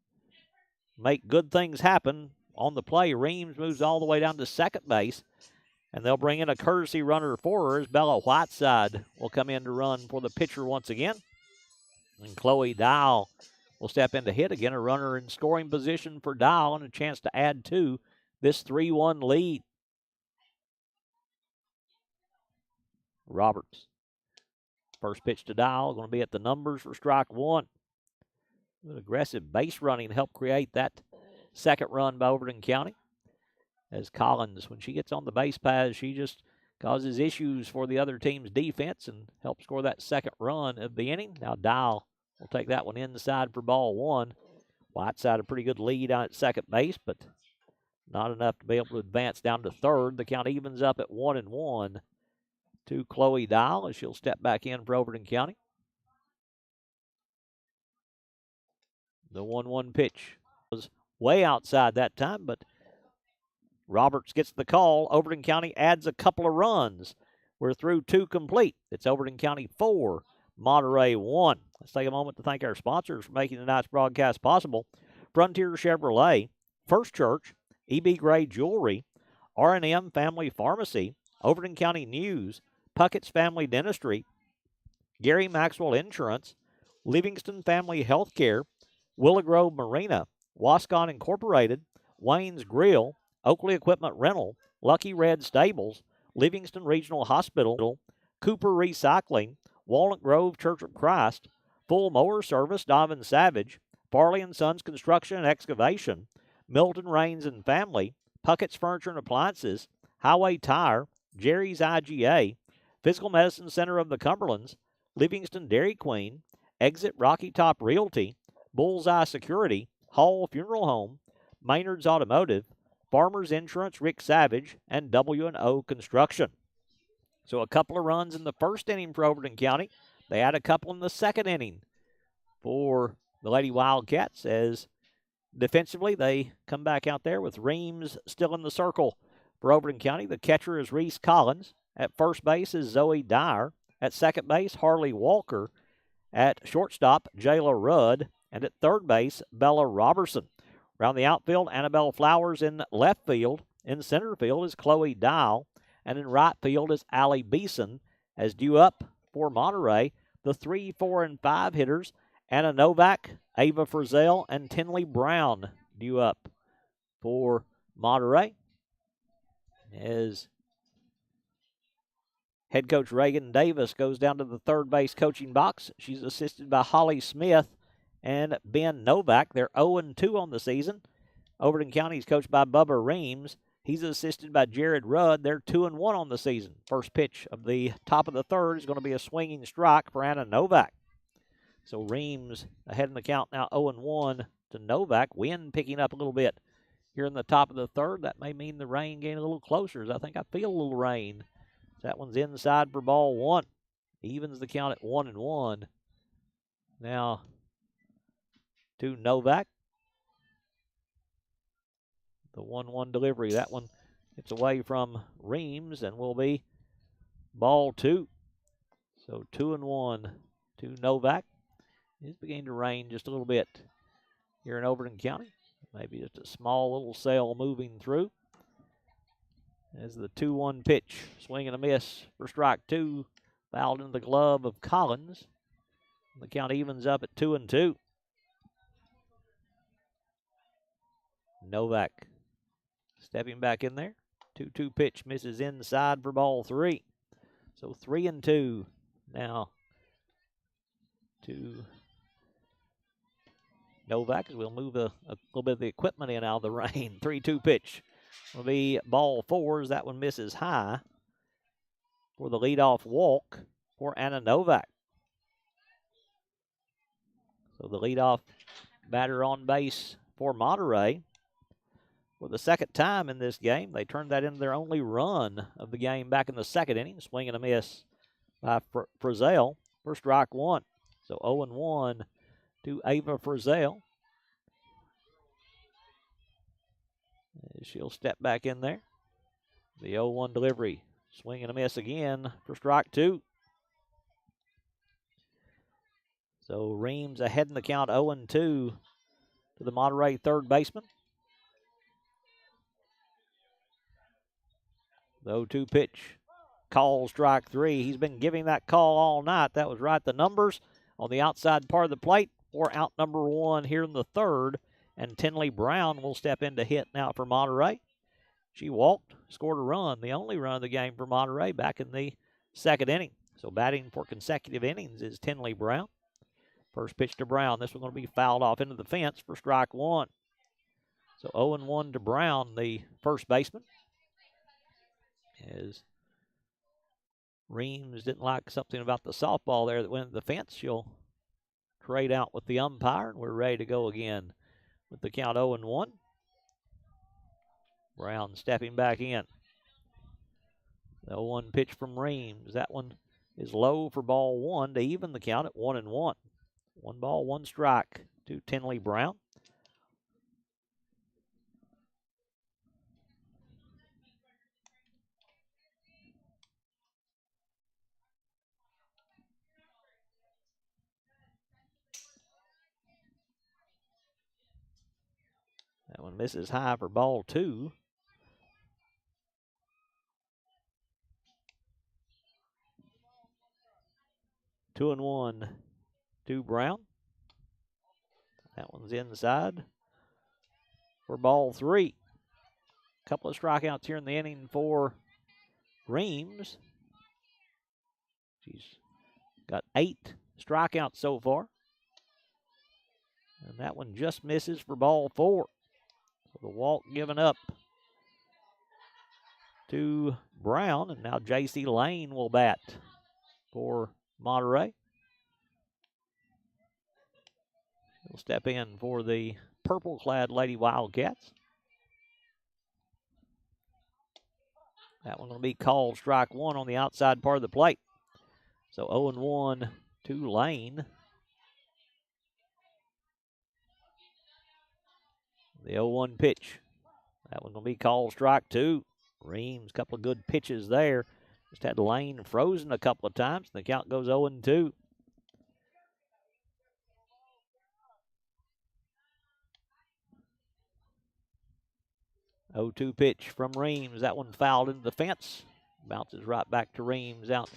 make good things happen on the play. Reams moves all the way down to second base, and they'll bring in a courtesy runner for her as Bella Whiteside will come in to run for the pitcher once again. And Chloe Dial will step in to hit again, a runner in scoring position for Dial and a chance to add to this 3-1 lead. Roberts. First pitch to Dial, going to be at the numbers for strike 1. Good aggressive base running helped create that second run by Overton County. As Collins, when she gets on the base paths, she just causes issues for the other team's defense and helps score that second run of the inning. Now Dial will take that one inside for ball 1. Whiteside a pretty good lead out at second base, but Not enough to be able to advance down to third. The count evens up at 1-1 to Chloe Dial as she'll step back in for Overton County. The 1-1 pitch was way outside that time, but Roberts gets the call. Overton County adds a couple of runs. We're through 2 complete. It's Overton County 4, Monterey 1. Let's take a moment to thank our sponsors for making tonight's broadcast possible. Frontier Chevrolet, First Church, EB Gray Jewelry, R&M Family Pharmacy, Overton County News, Puckett's Family Dentistry, Gary Maxwell Insurance, Livingston Family Healthcare, Willow Grove Marina, Wascon Incorporated, Wayne's Grill, Oakley Equipment Rental, Lucky Red Stables, Livingston Regional Hospital, Cooper Recycling, Walnut Grove Church of Christ, Full Mower Service, Donovan Savage, Farley & Sons Construction and Excavation, Milton Rains and Family, Puckett's Furniture and Appliances, Highway Tire, Jerry's IGA, Physical Medicine Center of the Cumberlands, Livingston Dairy Queen, Exit Rocky Top Realty, Bullseye Security, Hall Funeral Home, Maynard's Automotive, Farmers Insurance, Rick Savage, and W&O Construction. So a couple of runs in the first inning for Overton County. They had a couple in the second inning for the Lady Wildcats as defensively they come back out there with Reams still in the circle for Overton County. The catcher is Reese Collins. At first base is Zoe Dyer. At second base, Harley Walker. At shortstop, Jayla Rudd. And at third base, Bella Robertson. Around the outfield, Annabelle Flowers in left field. In center field is Chloe Dial. And in right field is Allie Beeson. As due up for Monterey, the 3, 4, and 5 hitters, Anna Novak, Ava Frizzell, and Tinley Brown due up for Monterey. As head coach Reagan Davis goes down to the third base coaching box. She's assisted by Holly Smith and Ben Novak. They're 0-2 on the season. Overton County is coached by Bubba Reams. He's assisted by Jared Rudd. They're 2-1 on the season. First pitch of the top of the third is going to be a swinging strike for Anna Novak. So Reams ahead in the count now 0-1 to Novak. Wind picking up a little bit here in the top of the third. That may mean the rain getting a little closer, as I think I feel a little rain. That one's inside for ball 1. Evens the count at 1-1. Now to Novak. The 1-1 delivery. That one gets away from Reams and will be ball 2. So 2-1 to Novak. It's beginning to rain just a little bit here in Overton County. Maybe just a small little sail moving through. As the 2-1 pitch, swing and a miss for strike 2, fouled into the glove of Collins. The count evens up at 2-2. Novak stepping back in there. 2-2 pitch misses inside for ball 3. So 3-2 now to Novak as we'll move a little bit of the equipment in out of the rain. 3-2 pitch will be ball 4 as that one misses high for the leadoff walk for Anna Novak. So the leadoff batter on base for Monterey. For the second time in this game, they turned that into their only run of the game back in the second inning. Swing and a miss by Frizzell for strike 1. So 0-1 to Ava Frizzell. She'll step back in there. The 0-1 delivery. Swing and a miss again for strike 2. So Reams ahead in the count 0-2 to the Monterey third baseman. The 0-2 pitch. Call strike 3. He's been giving that call all night. That was right. The numbers on the outside part of the plate for out number 1 here in the third. And Tinley Brown will step in to hit now for Monterey. She walked, scored a run, the only run of the game for Monterey back in the second inning. So batting for consecutive innings is Tinley Brown. First pitch to Brown. This one's going to be fouled off into the fence for strike 1. So 0-1 to Brown, the first baseman. As Reams didn't like something about the softball there that went to the fence, she'll trade out with the umpire, and we're ready to go again with the count 0-1. Brown stepping back in. The 0-1 pitch from Reams. That one is low for ball one to even the count at 1-1. 1 ball, 1 strike to Tinley Brown. That one misses high for ball 2. Two and 1 to Brown. That one's inside for ball 3. Couple of strikeouts here in the inning for Reams. She's got 8 strikeouts so far. And that one just misses for ball 4. So the walk given up to Brown. And now J.C. Lane will bat for Monterey. He'll step in for the purple-clad Lady Wildcats. That one will be called strike 1 on the outside part of the plate. So 0-1 to Lane. The 0-1 pitch. That one will be called strike 2. Reams, couple of good pitches there. Just had Lane frozen a couple of times. The count goes 0-2. Oh-2 pitch from Reams. That one fouled into the fence. Bounces right back to Reams out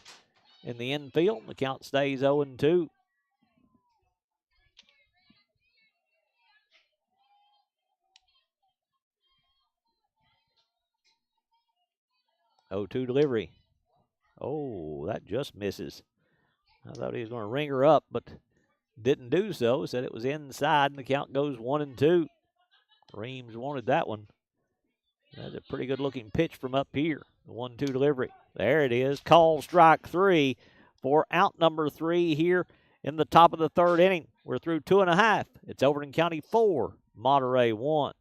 in the infield. The count stays 0-2. 0-2 delivery. Oh, that just misses. I thought he was going to ring her up, but didn't do so. Said it was inside, and the count goes 1-2. Reams wanted that one. That's a pretty good-looking pitch from up here. The 1-2 delivery. There it is. Call strike 3 for out number 3 here in the top of the 3rd inning. We're through 2.5. It's Overton County 4, Monterey 1.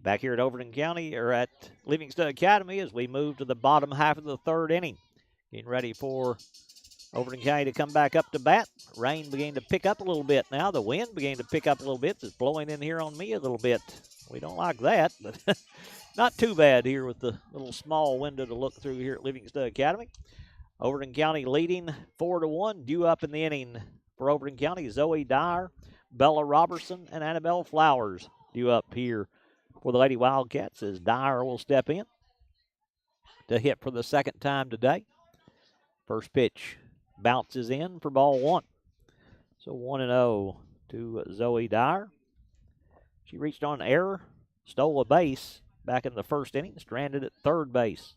Back here at Overton County, or at Livingston Academy, as we move to the bottom half of the 3rd inning. Getting ready for Overton County to come back up to bat. Rain began to pick up a little bit now. The wind began to pick up a little bit. It's blowing in here on me a little bit. We don't like that, but not too bad here with the little small window to look through here at Livingston Academy. Overton County leading 4-1. Due up in the inning for Overton County, Zoe Dyer, Bella Robertson, and Annabelle Flowers due up here for the Lady Wildcats as Dyer will step in. to hit for the second time today. First pitch bounces in for ball one. So 1-0 to Zoe Dyer. She reached on an error, stole a base back in the first inning, stranded at third base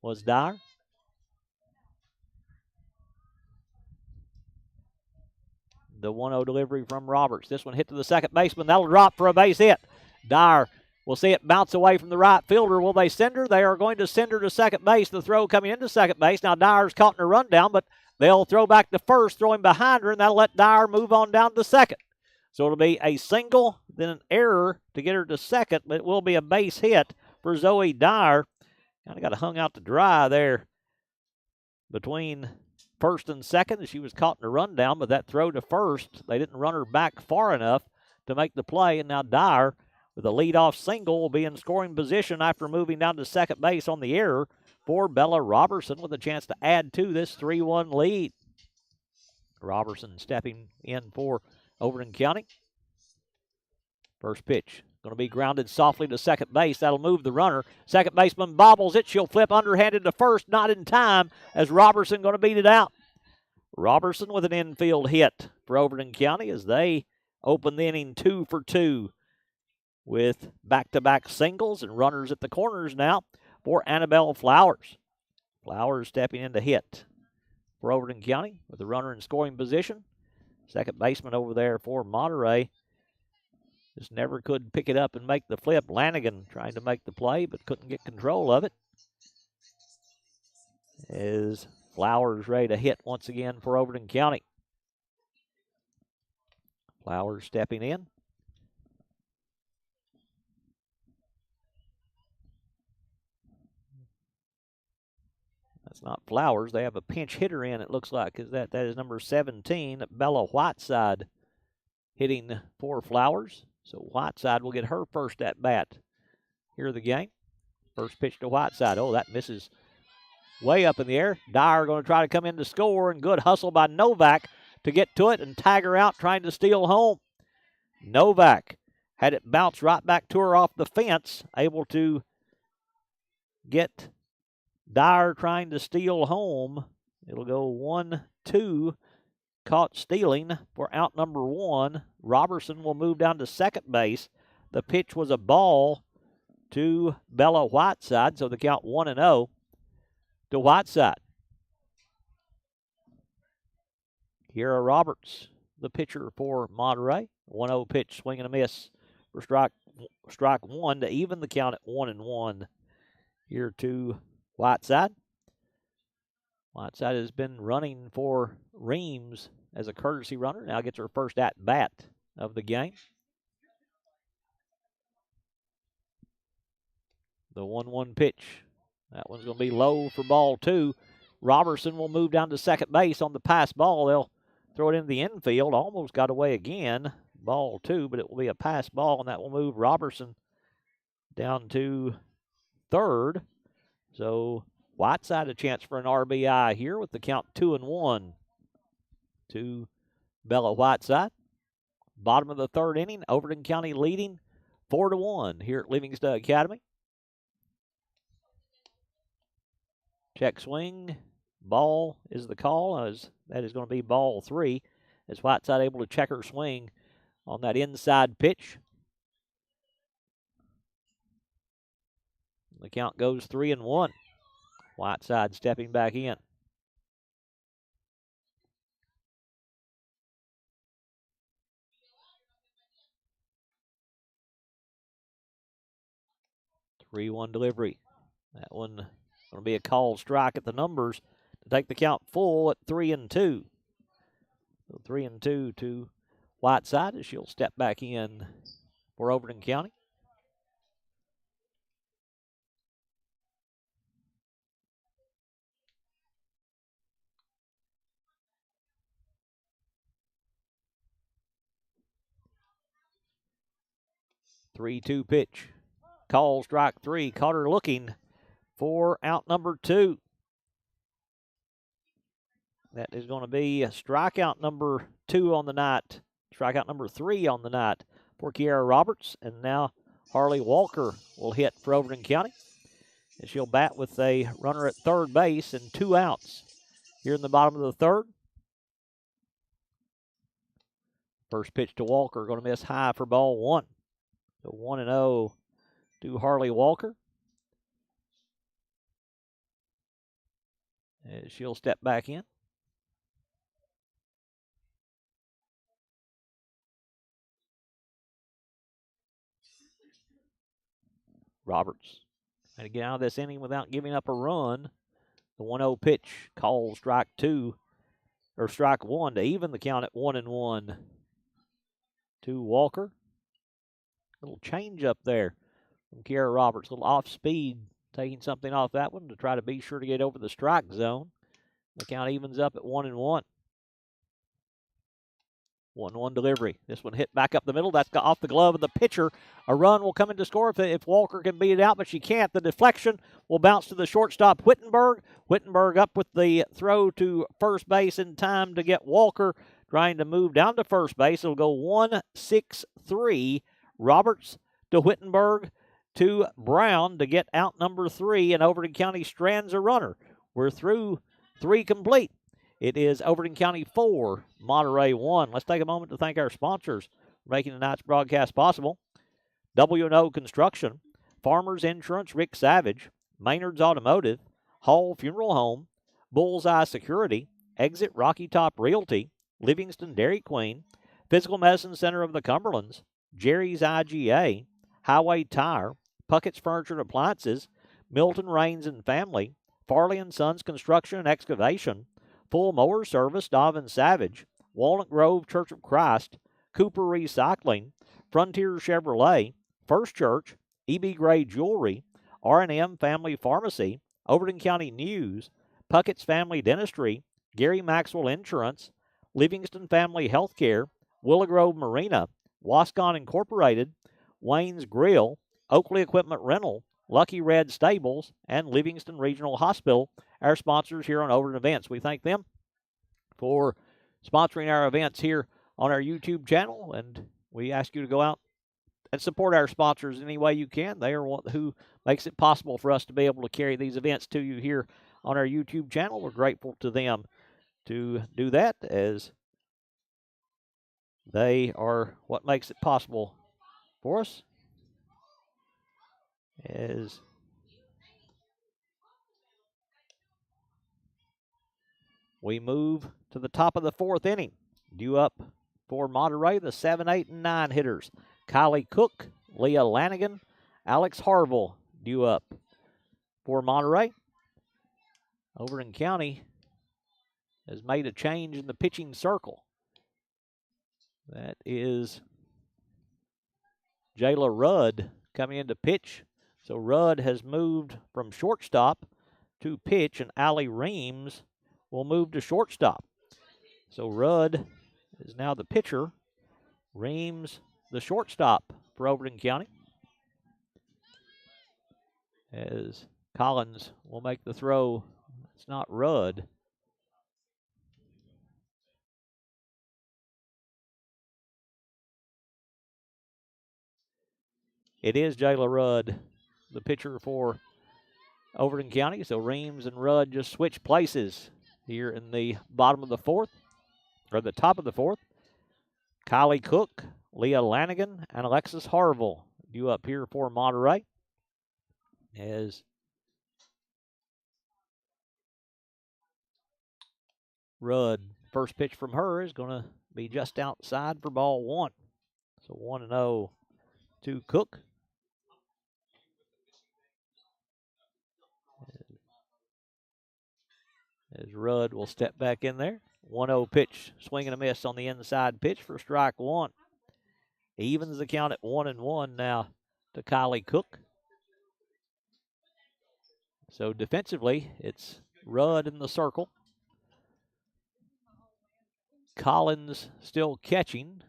was Dyer. The 1-0 delivery from Roberts. This one hit to the second baseman. That'll drop for a base hit. Dyer will see it bounce away from the right fielder. Will they send her? They are going to send her to second base. The throw coming into second base. Now Dyer's caught in a rundown, but they'll throw back to first, throwing behind her, and that'll let Dyer move on down to second. So it'll be a single, then an error to get her to second, but it will be a base hit for Zoe Dyer. Kind of got hung out to dry there between first and second. She was caught in a rundown, but that throw to first, they didn't run her back far enough to make the play, and now Dyer with a leadoff single will be in scoring position after moving down to second base on the error for Bella Robertson with a chance to add to this 3-1 lead. Robertson stepping in for Overton County. First pitch going to be grounded softly to second base. That'll move the runner. Second baseman bobbles it. She'll flip underhanded to first, not in time, as Robertson going to beat it out. Robertson with an infield hit for Overton County as they open the inning 2 for 2 with back-to-back singles and runners at the corners now for Annabelle Flowers. Flowers stepping in to hit for Overton County with the runner in scoring position. Second baseman over there for Monterey just never could pick it up and make the flip. Lanigan trying to make the play but couldn't get control of it. As Flowers ready to hit once again for Overton County. Flowers stepping in. That's not Flowers. They have a pinch hitter in, it looks like. That is number 17, Bella Whiteside, hitting for Flowers. So Whiteside will get her first at bat here of the game. First pitch to Whiteside. Oh, that misses way up in the air. Dyer going to try to come in to score, and good hustle by Novak to get to it and tag her out trying to steal home. Novak had it bounce right back to her off the fence, able to get Dyer trying to steal home. It'll go 1-2. Caught stealing for out number 1. Robertson will move down to second base. The pitch was a ball to Bella Whiteside, so the count 1-0 to Whiteside. Kiera Roberts, the pitcher for Monterey. 1-0 pitch, swing and a miss for strike one to even the count at 1-1 here to Whiteside. Whiteside has been running for Reams as a courtesy runner. Now gets her first at-bat of the game. The 1-1 pitch. That one's going to be low for ball 2. Robertson will move down to second base on the pass ball. They'll throw it in the infield. Almost got away again. Ball 2, but it will be a pass ball, and that will move Robertson down to third. So Whiteside a chance for an RBI here with the count 2-1 to Bella Whiteside. Bottom of the third inning, Overton County leading 4-1 here at Livingston Academy. Check swing. Ball is the call. As that is going to be ball 3. As Whiteside able to check her swing on that inside pitch. The count goes 3-1. Whiteside stepping back in. Three 1 delivery. That one going to be a called strike at the numbers to take the count full at 3-2. So 3-2 to Whiteside as she'll step back in for Overton County. Three-two pitch. Call strike 3. Caught her looking for out number 2. That is going to be a strikeout number 2 on the night. Strikeout number 3 on the night for Kiera Roberts. And now Harley Walker will hit for Overton County. And she'll bat with a runner at third base and 2 outs here in the bottom of the third. First pitch to Walker, going to miss high for ball 1. So 1-0 to Harley Walker. And she'll step back in. Roberts trying to get out of this inning without giving up a run. The 1-0 pitch called strike 1 to even the count at 1-1 to Walker. Little change up there from Kiara Roberts. A little off speed, taking something off that one to try to be sure to get over the strike zone. The count evens up at 1-1. 1-1 delivery. This one hit back up the middle. That's got off the glove of the pitcher. A run will come in to score if Walker can beat it out, but she can't. The deflection will bounce to the shortstop, Whittenberg. Whittenberg up with the throw to first base in time to get Walker trying to move down to first base. It'll go 1-6-3. Roberts to Whittenberg to Brown to get out number 3, and Overton County strands a runner. We're through 3 complete. It is Overton County 4, Monterey 1. Let's take a moment to thank our sponsors for making tonight's broadcast possible. W&O Construction, Farmers Insurance, Rick Savage, Maynard's Automotive, Hall Funeral Home, Bullseye Security, Exit Rocky Top Realty, Livingston Dairy Queen, Physical Medicine Center of the Cumberlands, Jerry's IGA, Highway Tire, Puckett's Furniture and Appliances, Milton Rains and Family, Farley & Sons Construction and Excavation, Full Mower Service, Dobbin Savage, Walnut Grove Church of Christ, Cooper Recycling, Frontier Chevrolet, First Church, E.B. Gray Jewelry, R&M Family Pharmacy, Overton County News, Puckett's Family Dentistry, Gary Maxwell Insurance, Livingston Family Healthcare, Willow Grove Marina, Wascon Incorporated, Wayne's Grill, Oakley Equipment Rental, Lucky Red Stables, and Livingston Regional Hospital, our sponsors here on Overton Events. We thank them for sponsoring our events here on our YouTube channel, and we ask you to go out and support our sponsors any way you can. They are who makes it possible for us to be able to carry these events to you here on our YouTube channel. We're grateful to them to do that, as they are what makes it possible for us. As we move to the top of the 4th inning, due up for Monterey, the 7, 8, and 9 hitters. Kylie Cook, Leah Lanigan, Alex Harville due up for Monterey. Overton County has made a change in the pitching circle. That is Jayla Rudd coming in to pitch. So Rudd has moved from shortstop to pitch, and Allie Reams will move to shortstop. So Rudd is now the pitcher. Reams the shortstop for Overton County, as Collins will make the throw. It's not Rudd. It is Jayla Rudd, the pitcher for Overton County. So Reams and Rudd just switch places here in the bottom of the 4th, or the top of the 4th. Kylie Cook, Leah Lanigan, and Alexis Harville due up here for Monterey, as Rudd, first pitch from her is going to be just outside for ball 1. So 1-0 to Cook. As Rudd will step back in there. 1-0 pitch, swing and a miss on the inside pitch for strike 1. Evens the count at 1-1 now to Kylie Cook. So defensively, it's Rudd in the circle. Collins still catching.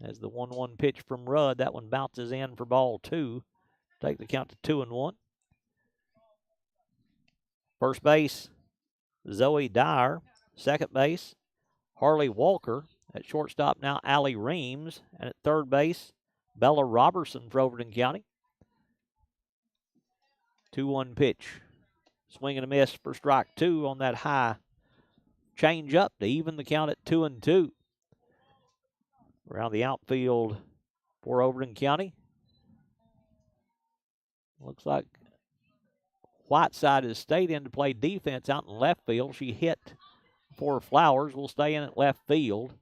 As the 1-1 pitch from Rudd, that one bounces in for ball 2. Take the count to 2-1. First base, Zoe Dyer. Second base, Harley Walker. At shortstop now, Allie Reams. And at third base, Bella Robertson for Overton County. 2-1 pitch. Swing and a miss for strike 2 on that high change up to even the count at 2-2. Around the outfield for Overton County. Looks like Whiteside has stayed in to play defense out in left field. She hit for Flowers. Will stay in at left field.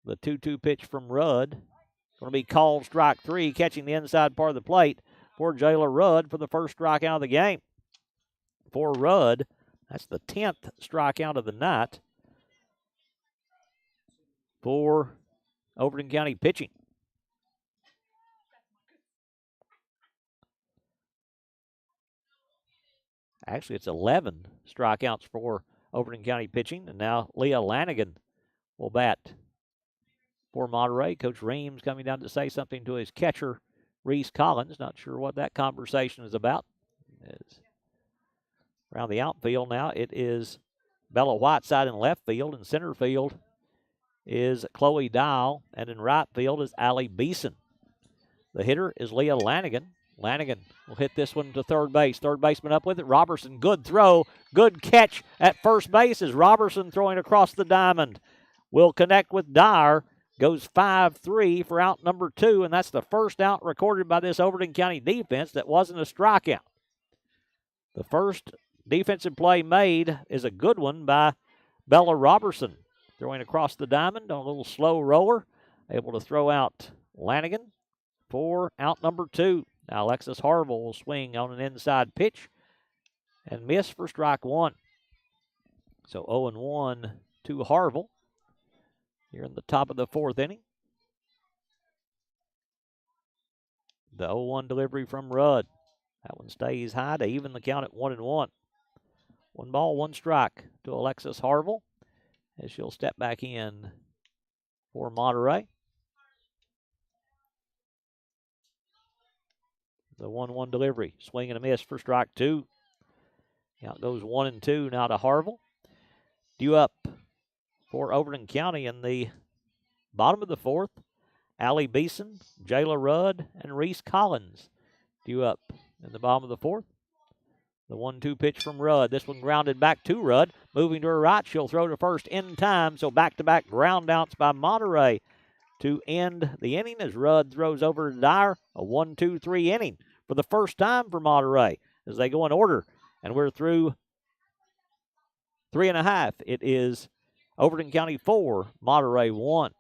The 2-2 pitch from Rudd. Going to be called strike 3, catching the inside part of the plate for Jayla Rudd for the first strikeout of the game. For Rudd, that's the 10th strikeout of the night for Overton County pitching. Actually, it's 11 strikeouts for Overton County pitching. And now Leah Lanigan will bat for Monterey. Coach Reams coming down to say something to his catcher, Reese Collins. Not sure what that conversation is about. Around the outfield now, it is Bella Whiteside in left field. In center field is Chloe Dial. And in right field is Allie Beeson. The hitter is Leah Lanigan. Lanigan will hit this one to third base. Third baseman up with it. Robertson, good throw. Good catch at first base as Robertson throwing across the diamond. Will connect with Dyer. Goes 5-3 for out number 2, and that's the first out recorded by this Overton County defense that wasn't a strikeout. The first defensive play made is a good one by Bella Robertson. Throwing across the diamond on a little slow roller. Able to throw out Lanigan for out number 2. Now Alexis Harville will swing on an inside pitch and miss for strike 1. So 0-1 to Harville here in the top of the 4th inning. The 0-1 delivery from Rudd. That one stays high to even the count at 1-1. 1 ball, 1 strike to Alexis Harville as she'll step back in for Monterey. The 1-1 delivery. Swing and a miss for strike 2. Count goes 1-2 now to Harville. Due up for Overton County in the bottom of the 4th. Allie Beeson, Jayla Rudd, and Reese Collins. Due up in the bottom of the 4th. The 1-2 pitch from Rudd. This one grounded back to Rudd. Moving to her right, she'll throw to first in time. So back-to-back ground outs by Monterey to end the inning as Rudd throws over to Dyer. A 1-2-3 inning for the first time for Monterey as they go in order. And we're through 3.5. It is Overton County 4, Monterey 1.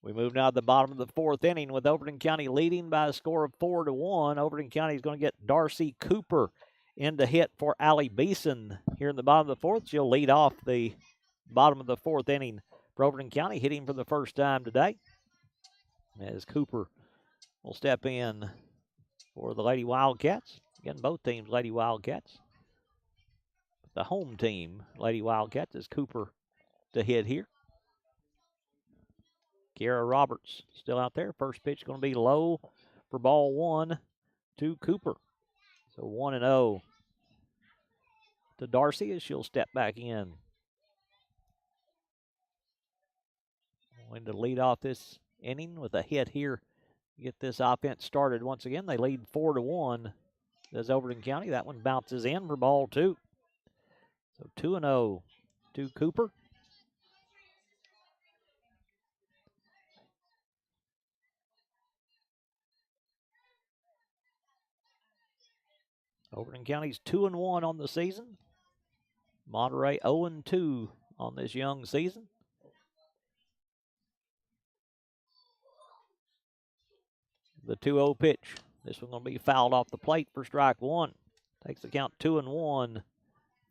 We move now to the bottom of the fourth inning with Overton County leading by a score of 4-1. Overton County is going to get Darcy Cooper in to hit for Allie Beeson here in the bottom of the fourth. She'll lead off the bottom of the fourth inning for Overton County, hitting for the first time today. As Cooper will step in for the Lady Wildcats. Again, both teams Lady Wildcats. The home team, Lady Wildcats, is Cooper to hit here. Kiara Roberts still out there. First pitch going to be low for ball one to Cooper. So 1-0 to Darcy as she'll step back in. Going to lead off this inning with a hit here. Get this offense started once again. They lead 4-1. Does Overton County. That one bounces in for ball two. So 2-0 to Cooper. Overton County's 2-1 on the season. Monterey 0-2 on this young season. The 2-0 pitch. This one going to be fouled off the plate for strike one. Takes the count 2-1.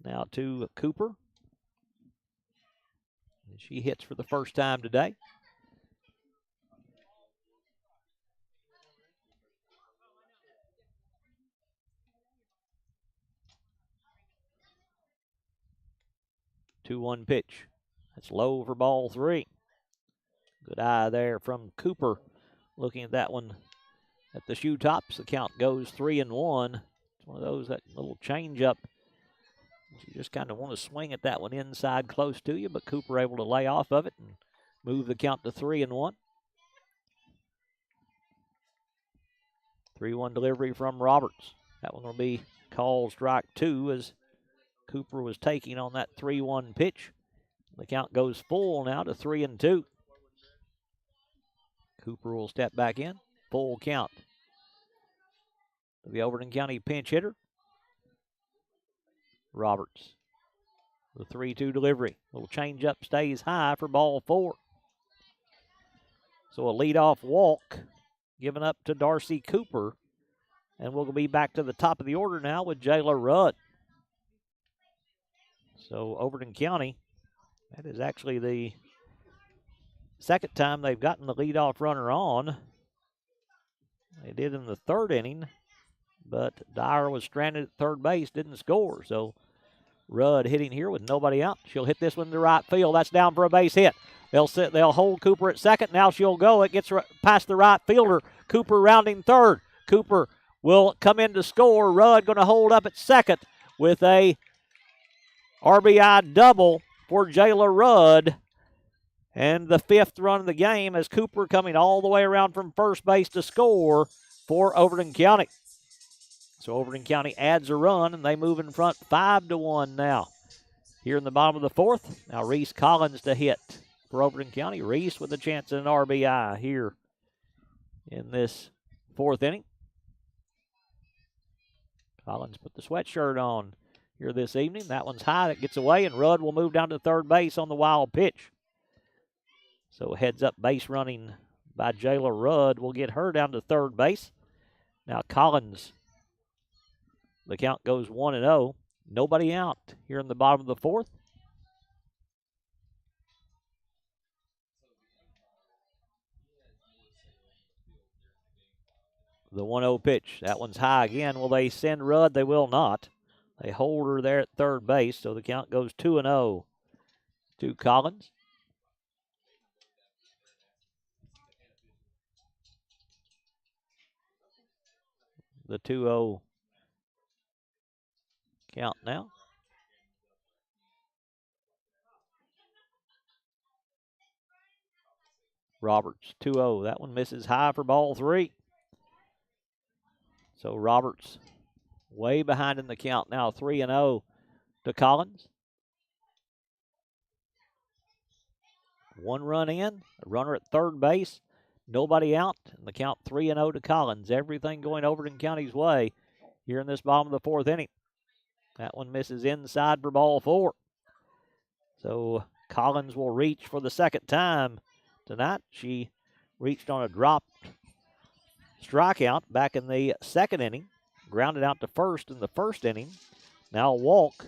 Now to Cooper. And she hits for the first time today. Two-one pitch. That's low for ball three. Good eye there from Cooper. Looking at that one at the shoe tops. The count goes 3-1. It's one of those, that little change up. You just kind of want to swing at that one inside close to you, but Cooper able to lay off of it and move the count to 3-1. 3-1 delivery from Roberts. That one will be called strike two as Cooper was taking on that 3-1 pitch. The count goes full now to 3-2. Cooper will step back in. Full count. The Overton County pinch hitter, Roberts. The 3-2 delivery. Little change up stays high for ball four. So a leadoff walk given up to Darcy Cooper. And we'll be back to the top of the order now with Jayla Rudd. So Overton County, that is actually the second time they've gotten the leadoff runner on. They did in the third inning, but Dyer was stranded at third base, didn't score. So Rudd hitting here with nobody out. She'll hit this one to right field. That's down for a base hit. They'll hold Cooper at second. Now she'll go. It gets past the right fielder. Cooper rounding third. Cooper will come in to score. Rudd going to hold up at second with a RBI double for Jayla Rudd. And the fifth run of the game as Cooper coming all the way around from first base to score for Overton County. So Overton County adds a run, and they move in front 5-1 now. Here in the bottom of the fourth, now Reese Collins to hit for Overton County. Reese with a chance at an RBI here in this fourth inning. Collins put the sweatshirt on here this evening. That one's high. That gets away, and Rudd will move down to third base on the wild pitch. So heads up base running by Jayla Rudd will get her down to third base. Now Collins, the count goes 1-0. Nobody out here in the bottom of the fourth. The 1-0 pitch. That one's high again. Will they send Rudd? They will not. They hold her there at third base, so the count goes 2-0 to Collins. The 2-0 count now. Roberts, 2-0. That one misses high for ball three. So Roberts way behind in the count now, 3-0 to Collins. One run in, a runner at third base, nobody out, and the count 3-0 to Collins. Everything going Overton County's way here in this bottom of the fourth inning. That one misses inside for ball four. So Collins will reach for the second time tonight. She reached on a dropped strikeout back in the second inning. Grounded out to first in the first inning. Now a walk.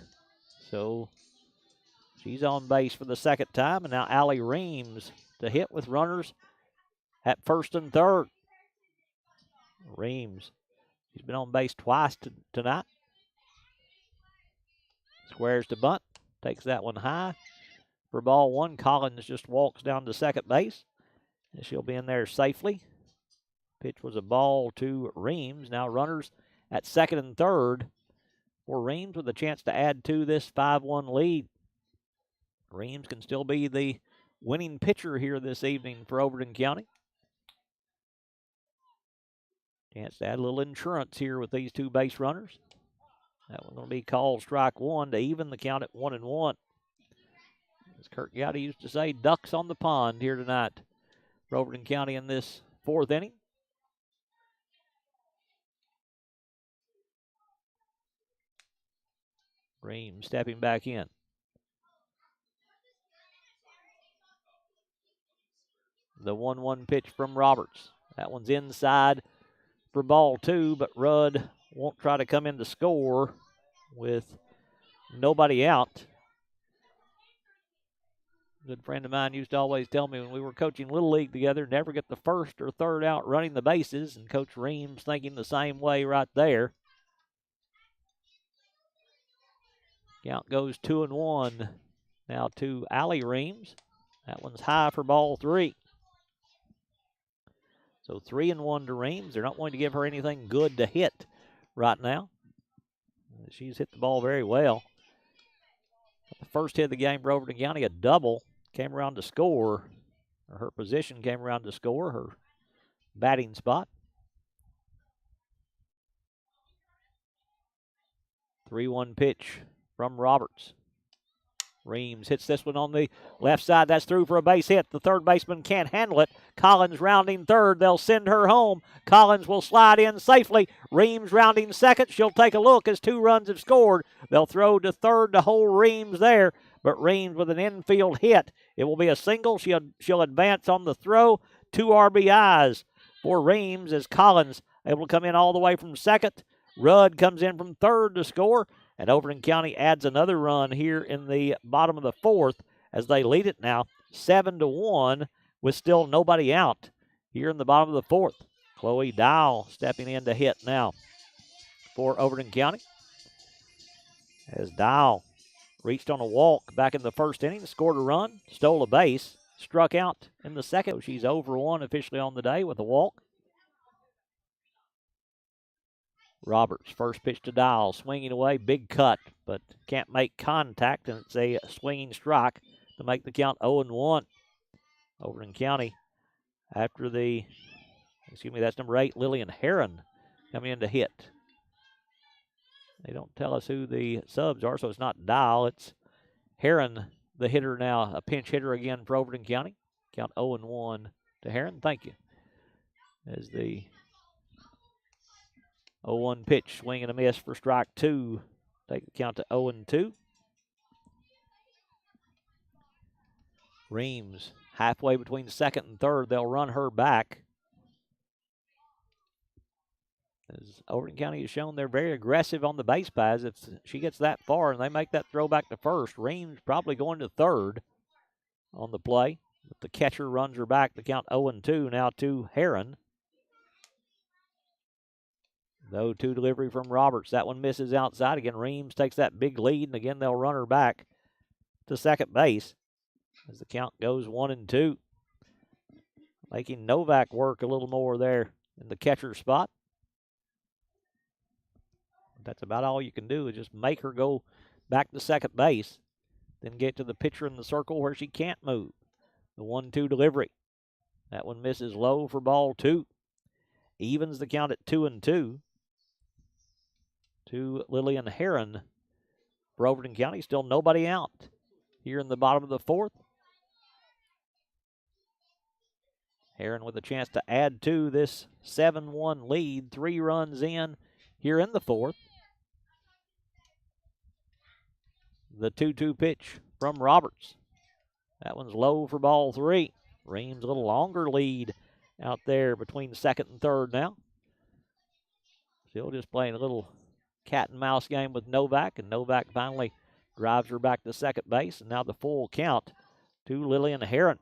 So she's on base for the second time. And now Allie Reams to hit with runners at first and third. Reams, she's been on base twice tonight. Squares to bunt. Takes that one high. For ball one, Collins just walks down to second base. And she'll be in there safely. Pitch was a ball to Reams. Now runners at second and third for Reams with a chance to add to this 5-1 lead. Reams can still be the winning pitcher here this evening for Overton County. Chance to add a little insurance here with these two base runners. That one's going to be called strike one to even the count at 1-1. As Kurt Gowdy used to say, ducks on the pond here tonight for Overton County in this fourth inning. Reams stepping back in. The 1-1 pitch from Roberts. That one's inside for ball two, but Rudd won't try to come in to score with nobody out. A good friend of mine used to always tell me when we were coaching Little League together, never get the first or third out running the bases, and Coach Reams thinking the same way right there. Count goes 2-1 now to Allie Reams. That one's high for ball three. So 3-1 to Reams. They're not going to give her anything good to hit right now. She's hit the ball very well. The first hit of the game for Overton County, a double, came around to score. Or her position came around to score, her batting spot. 3-1 pitch from Roberts. Reams hits this one on the left side. That's through for a base hit. The third baseman can't handle it. Collins rounding third. They'll send her home. Collins will slide in safely. Reams rounding second. She'll take a look as 2 runs have scored. They'll throw to third to hold Reams there. But Reams with an infield hit. It will be a single. She'll advance on the throw. 2 RBIs for Reams as Collins able to come in all the way from second. Rudd comes in from third to score. And Overton County adds another run here in the bottom of the fourth as they lead it now 7-1 with still nobody out here in the bottom of the fourth. Chloe Dow stepping in to hit now for Overton County. As Dow reached on a walk back in the first inning, scored a run, stole a base, struck out in the second. So she's over 1 officially on the day with a walk. Roberts, first pitch to Dial, swinging away, big cut, but can't make contact, and it's a swinging strike to make the count 0-1. Overton County, after that's number 8, Lillian Heron, coming in to hit. They don't tell us who the subs are, so it's not Dial, it's Heron, the hitter now, a pinch hitter again for Overton County. Count 0-1 to Heron, thank you. As the 0-1 pitch, swing and a miss for strike 2. Take the count to 0-2. Reams halfway between second and third. They'll run her back. As Overton County has shown, they're very aggressive on the base paths. If she gets that far and they make that throw back to first, Reams probably going to third on the play. But the catcher runs her back. The count 0-2 now to Heron. 0-2 delivery from Roberts. That one misses outside. Again, Reams takes that big lead, and again, they'll run her back to second base as the count goes 1-2. Making Novak work a little more there in the catcher spot. That's about all you can do is just make her go back to second base, then get to the pitcher in the circle where she can't move. The 1-2 delivery. That one misses low for ball 2. Evens the count at 2-2. To Lillian Heron for Overton County. Still nobody out here in the bottom of the fourth. Heron with a chance to add to this 7-1 lead. 3 runs in here in the fourth. The 2-2 pitch from Roberts. That one's low for ball 3. Reams a little longer lead out there between second and third now. Still just playing a little cat and mouse game with Novak, and Novak finally drives her back to second base, and now the full count to Lillian Heron.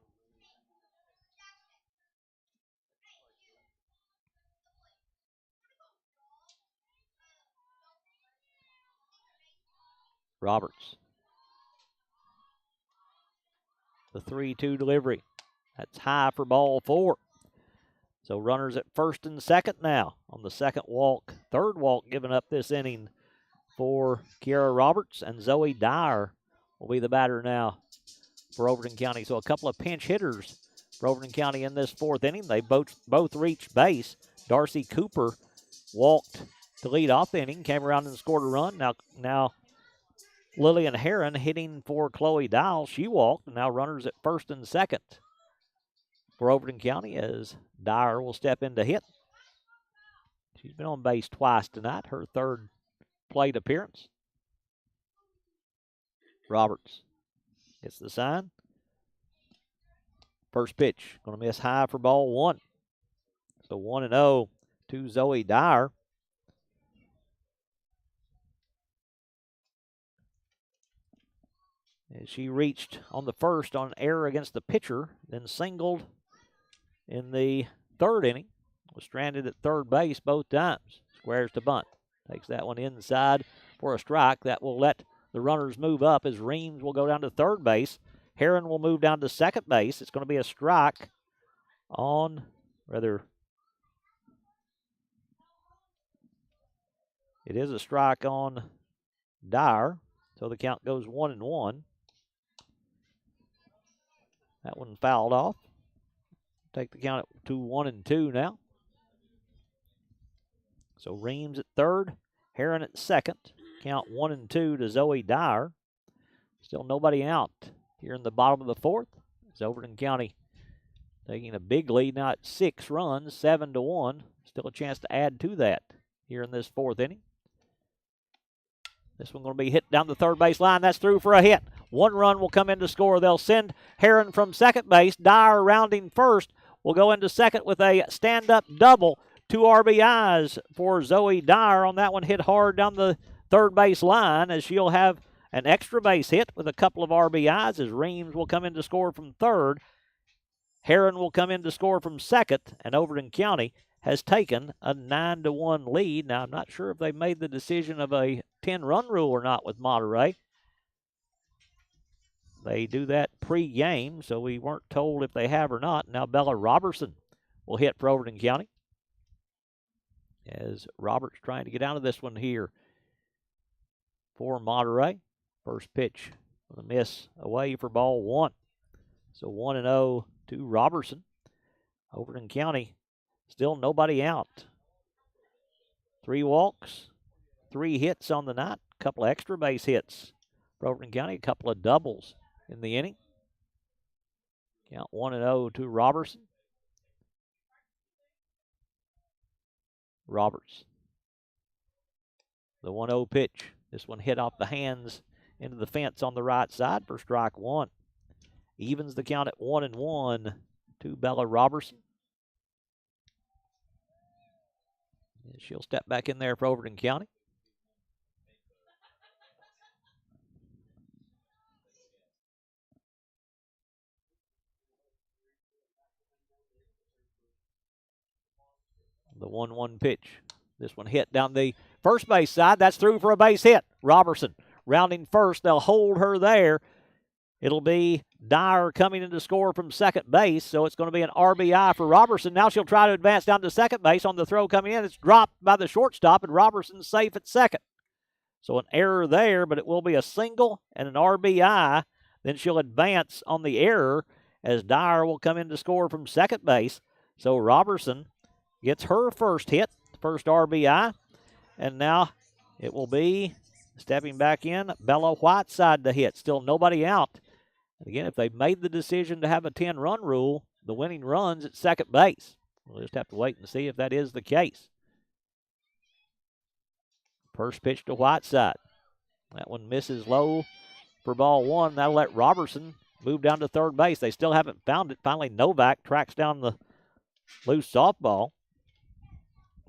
Roberts. The 3-2 delivery. That's high for ball 4. So runners at first and second now on the second walk. Third walk given up this inning for Kiara Roberts, and Zoe Dyer will be the batter now for Overton County. So a couple of pinch hitters for Overton County in this fourth inning. They both reached base. Darcy Cooper walked to lead off the inning, came around and scored a run. Now Lillian Heron hitting for Chloe Dial. She walked, and now runners at first and second for Overton County as Dyer will step in to hit. She's been on base twice tonight, her third plate appearance. Roberts gets the sign. First pitch, going to miss high for ball 1. So 1-0 to Zoe Dyer. As she reached on the first on an error against the pitcher, then singled in the third inning. Was stranded at third base both times. Squares to bunt. Takes that one inside for a strike. That will let the runners move up as Reams will go down to third base. Heron will move down to second base. It's going to be a strike on, it is a strike on Dyer. So the count goes 1-1. That one fouled off. Take the count to 1-2 now. So Reams at third, Heron at second. Count 1-2 to Zoe Dyer. Still nobody out here in the bottom of the fourth. It's Overton County taking a big lead now at 6 runs, 7-1. Still a chance to add to that here in this fourth inning. This one going to be hit down the third base line. That's through for a hit. 1 run will come in to score. They'll send Heron from second base. Dyer rounding first will go into second with a stand-up double. 2 RBIs for Zoe Dyer on that one, hit hard down the third base line, as she'll have an extra base hit with a couple of RBIs as Reams will come in to score from third. Heron will come in to score from second, and Overton County has taken a 9-1 lead. Now, I'm not sure if they made the decision of a 10-run rule or not with Monterey. They do that pre-game, so we weren't told if they have or not. Now Bella Robertson will hit for Overton County, as Roberts trying to get out of this one here for Monterey. First pitch, a miss away for ball 1. So 1-0 to Robertson. Overton County, still nobody out. 3 walks, 3 hits on the night, a couple of extra base hits for Overton County, a couple of doubles in the inning. Count 1-0 to Robertson. Roberts. The 1-0 pitch. This one hit off the hands into the fence on the right side for strike 1. Evens the count at 1-1 to Bella Robertson. And she'll step back in there for Overton County. The 1-1 pitch. This one hit down the first base side. That's through for a base hit. Robertson rounding first. They'll hold her there. It'll be Dyer coming in to score from second base, so it's going to be an RBI for Robertson. Now she'll try to advance down to second base on the throw coming in. It's dropped by the shortstop, and Robertson's safe at second. So an error there, but it will be a single and an RBI. Then she'll advance on the error as Dyer will come in to score from second base. So Robertson gets her first hit, first RBI, and now it will be stepping back in, Bella Whiteside to hit. Still nobody out. And again, if they made the decision to have a 10-run rule, the winning run's at second base. We'll just have to wait and see if that is the case. First pitch to Whiteside. That one misses low for ball 1. That'll let Robertson move down to third base. They still haven't found it. Finally, Novak tracks down the loose softball.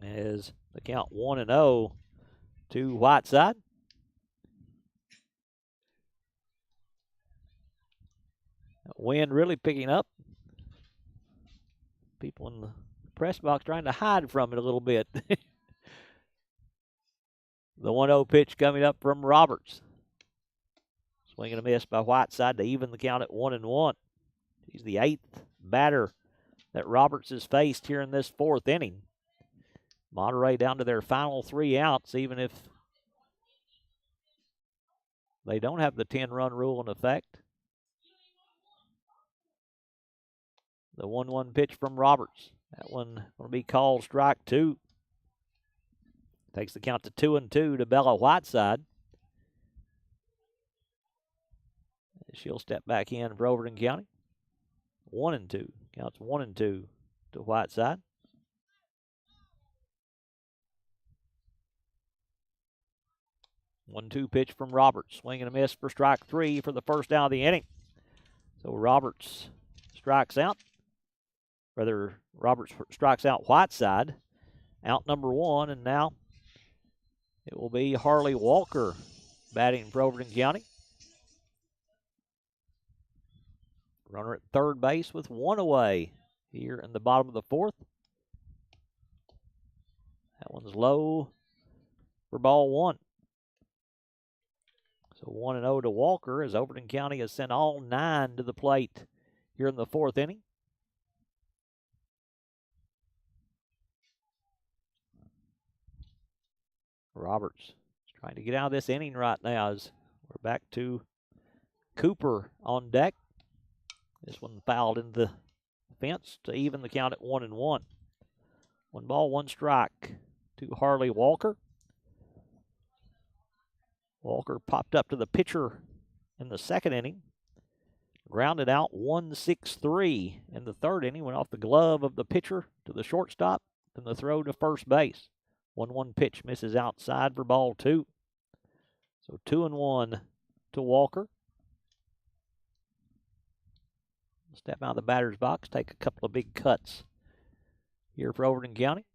As the count 1-0 to Whiteside. Wind really picking up. People in the press box trying to hide from it a little bit. The 1-0 pitch coming up from Roberts. Swing and a miss by Whiteside to even the count at 1-1. He's the 8th batter that Roberts has faced here in this 4th inning. Monterey down to their final 3 outs, even if they don't have the 10-run rule in effect. The 1-1 pitch from Roberts. That one going to be called strike 2. Takes the count to 2-2 to Bella Whiteside. She'll step back in for Overton County. 1-2. Counts 1-2 to Whiteside. 1-2 pitch from Roberts. Swing and a miss for strike 3 for the first out of the inning. So Roberts strikes out. Rather, Roberts strikes out Whiteside. Out number 1, and now it will be Harley Walker batting for Overton County. Runner at third base with 1 away here in the bottom of the 4th. That one's low for ball 1. So 1-0 to Walker as Overton County has sent all 9 to the plate here in the 4th inning. Roberts is trying to get out of this inning right now as we're back to Cooper on deck. This one fouled in the fence to even the count at 1-1. 1 ball, 1 strike to Harley Walker. Walker popped up to the pitcher in the 2nd inning. Grounded out 1-6-3 in the 3rd inning. Went off the glove of the pitcher to the shortstop. Then the throw to first base. 1-1 pitch misses outside for ball 2. So 2-1 to Walker. Step out of the batter's box, take a couple of big cuts here for Overton County.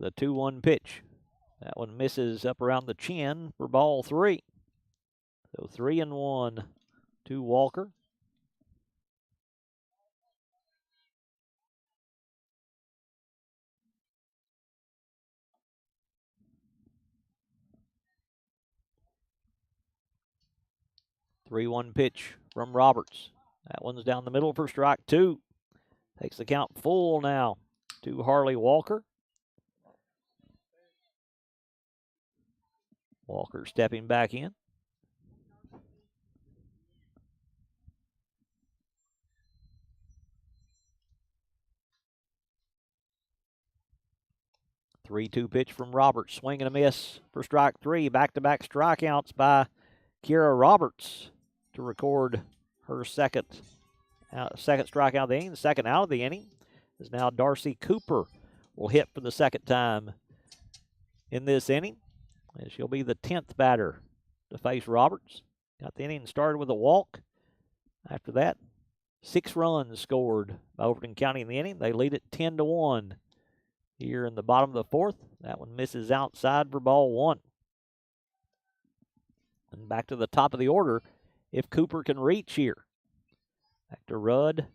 The 2-1 pitch. That one misses up around the chin for ball 3. So 3-1 to Walker. Three-one pitch from Roberts. That one's down the middle for strike 2. Takes the count full now to Harley Walker. Walker stepping back in. Three-two pitch from Roberts. Swing and a miss for strike 3. Back-to-back strikeouts by Kira Roberts to record her second strikeout of the inning. The second out of the inning is now Darcy Cooper will hit for the 2nd time in this inning. And she'll be the 10th batter to face Roberts. Got the inning started with a walk. After that, 6 runs scored by Overton County in the inning. They lead it 10-1 here in the bottom of the 4th. That one misses outside for ball 1. And back to the top of the order if Cooper can reach here. Back to Rudd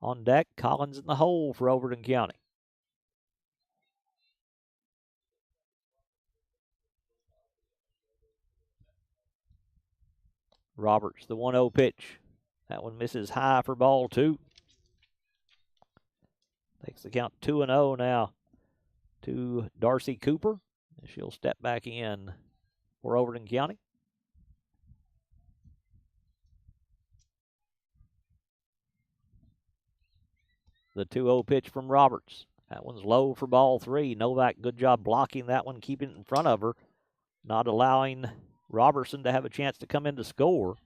on deck. Collins in the hole for Overton County. Roberts, the 1-0 pitch. That one misses high for ball 2. Takes the count 2-0 now to Darcy Cooper. She'll step back in for Overton County. The 2-0 pitch from Roberts. That one's low for ball 3. Novak, good job blocking that one, keeping it in front of her, not allowing Robertson to have a chance to come in to score.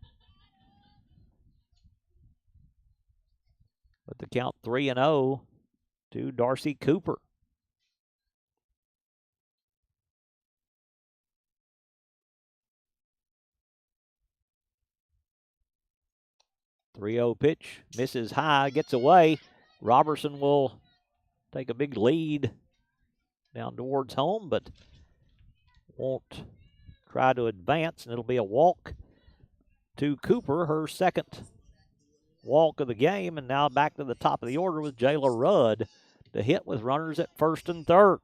But the count 3-0 to Darcy Cooper. 3-0 pitch, misses high, gets away. Robertson will take a big lead down towards home, but won't try to advance, and it'll be a walk to Cooper, her second walk of the game, and now back to the top of the order with Jayla Rudd to hit with runners at first and third.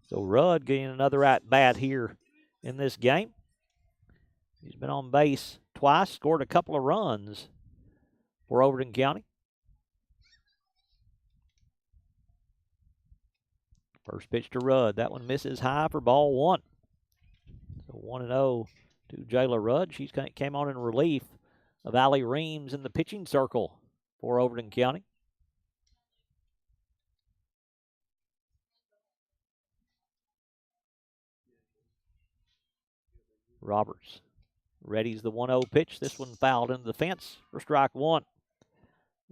So Rudd getting another at-bat here in this game. He's been on base twice, scored a couple of runs for Overton County. First pitch to Rudd. That one misses high for ball one. So 1-0 to Jayla Rudd. She came on in relief of Allie Reams in the pitching circle for Overton County. Roberts readies the 1-0 pitch. This one fouled into the fence for strike one.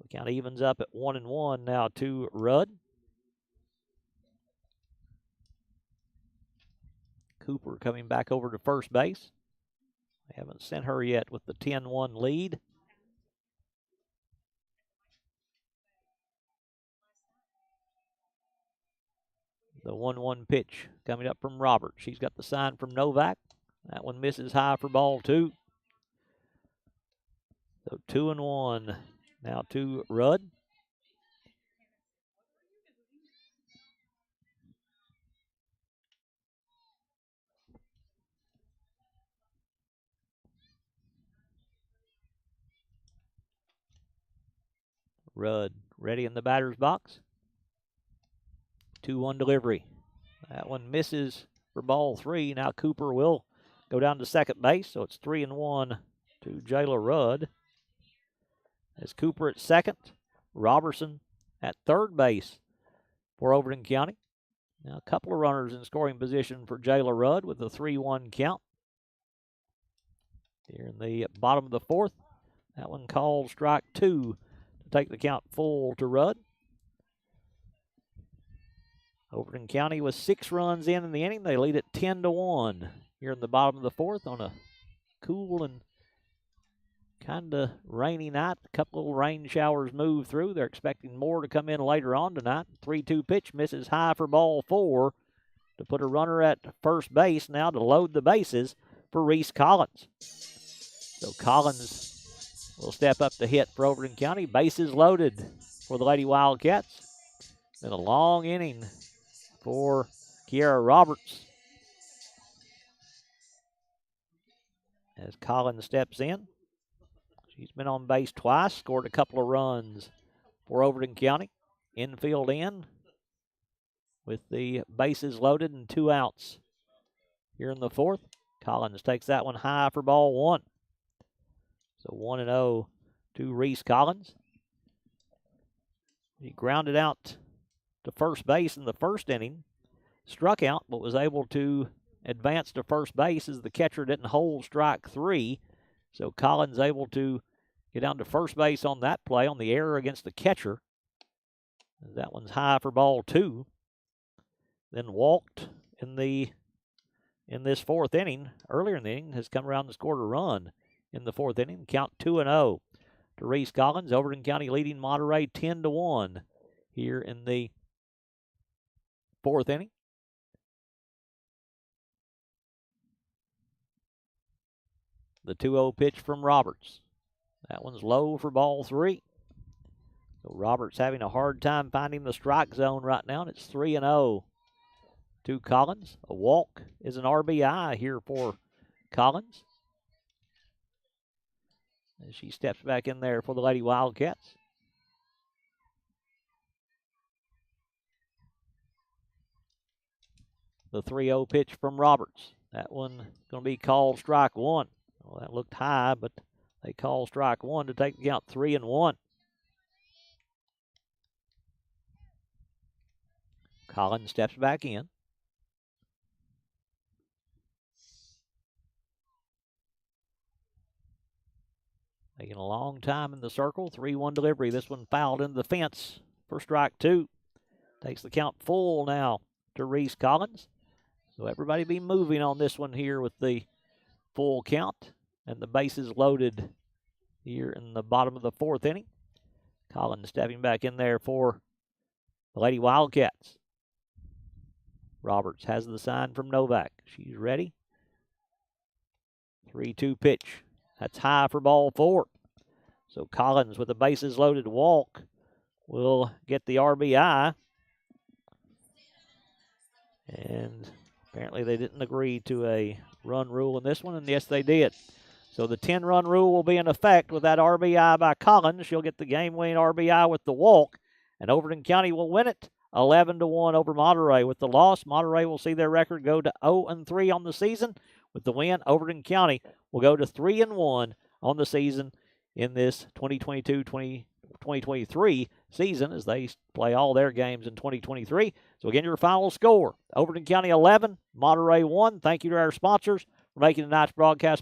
The count evens up at 1-1 now to Rudd. Cooper coming back over to first base. They haven't sent her yet with the 10-1 lead. The 1-1 pitch coming up from Roberts. She's got the sign from Novak. That one misses high for ball two. So 2-1 now to Rudd. Rudd ready in the batter's box. 2-1 delivery. That one misses for ball three. Now Cooper will go down to second base, so it's 3-1 to Jayla Rudd. As Cooper at second, Robertson at third base for Overton County. Now a couple of runners in scoring position for Jayla Rudd with a 3-1 count. Here in the bottom of the fourth, that one called strike two to take the count full to Rudd. Overton County with 6 runs in the inning. They lead at 10-1 here in the bottom of the fourth on a cool and kind of rainy night. A couple of rain showers move through. They're expecting more to come in later on tonight. 3-2 pitch misses high for ball four to put a runner at first base now to load the bases for Reese Collins. So Collins will step up to hit for Overton County. Bases loaded for the Lady Wildcats. Been a long inning for Kiara Roberts as Collins steps in. She's been on base twice, scored a couple of runs for Overton County. Infield in with the bases loaded and 2 outs here in the fourth. Collins takes that one high for ball one. So 1-0 to Reese Collins. He grounded out to first base in the first inning, struck out, but was able to advance to first base as the catcher didn't hold strike three. So Collins able to get down to first base on that play on the error against the catcher. That one's high for ball two. Then walked in this fourth inning. Earlier in the inning has come around and scored a run in the fourth inning. Count 2-0 to Reese Collins. Overton County leading Monterey 10-1 here in the fourth inning. The 2-0 pitch from Roberts. That one's low for ball three. So Roberts having a hard time finding the strike zone right now, and it's 3-0 to Collins. A walk is an RBI here for Collins as she steps back in there for the Lady Wildcats. The 3-0 pitch from Roberts. That one going to be called strike one. Well, that looked high, but they call strike one to take the count 3-1. Collins steps back in. Taking a long time in the circle. 3-1 delivery. This one fouled into the fence for strike two. Takes the count full now to Reese Collins. So everybody be moving on this one here with the full count and the bases loaded here in the bottom of the 4th inning. Collins stepping back in there for the Lady Wildcats. Roberts has the sign from Novak. She's ready. 3-2 pitch. That's high for ball 4. So Collins with a bases loaded walk will get the RBI. And apparently they didn't agree to a run rule in this one, and yes, they did. So the 10-run rule will be in effect with that RBI by Collins. She'll get the game-winning RBI with the walk, and Overton County will win it 11-1 over Monterey. With the loss, Monterey will see their record go to 0-3 on the season. With the win, Overton County will go to 3-1 on the season in this 2022-2023 season as they play all their games in 2023. So again, your final score, Overton County 11, Monterey 1. Thank you to our sponsors for making tonight's broadcast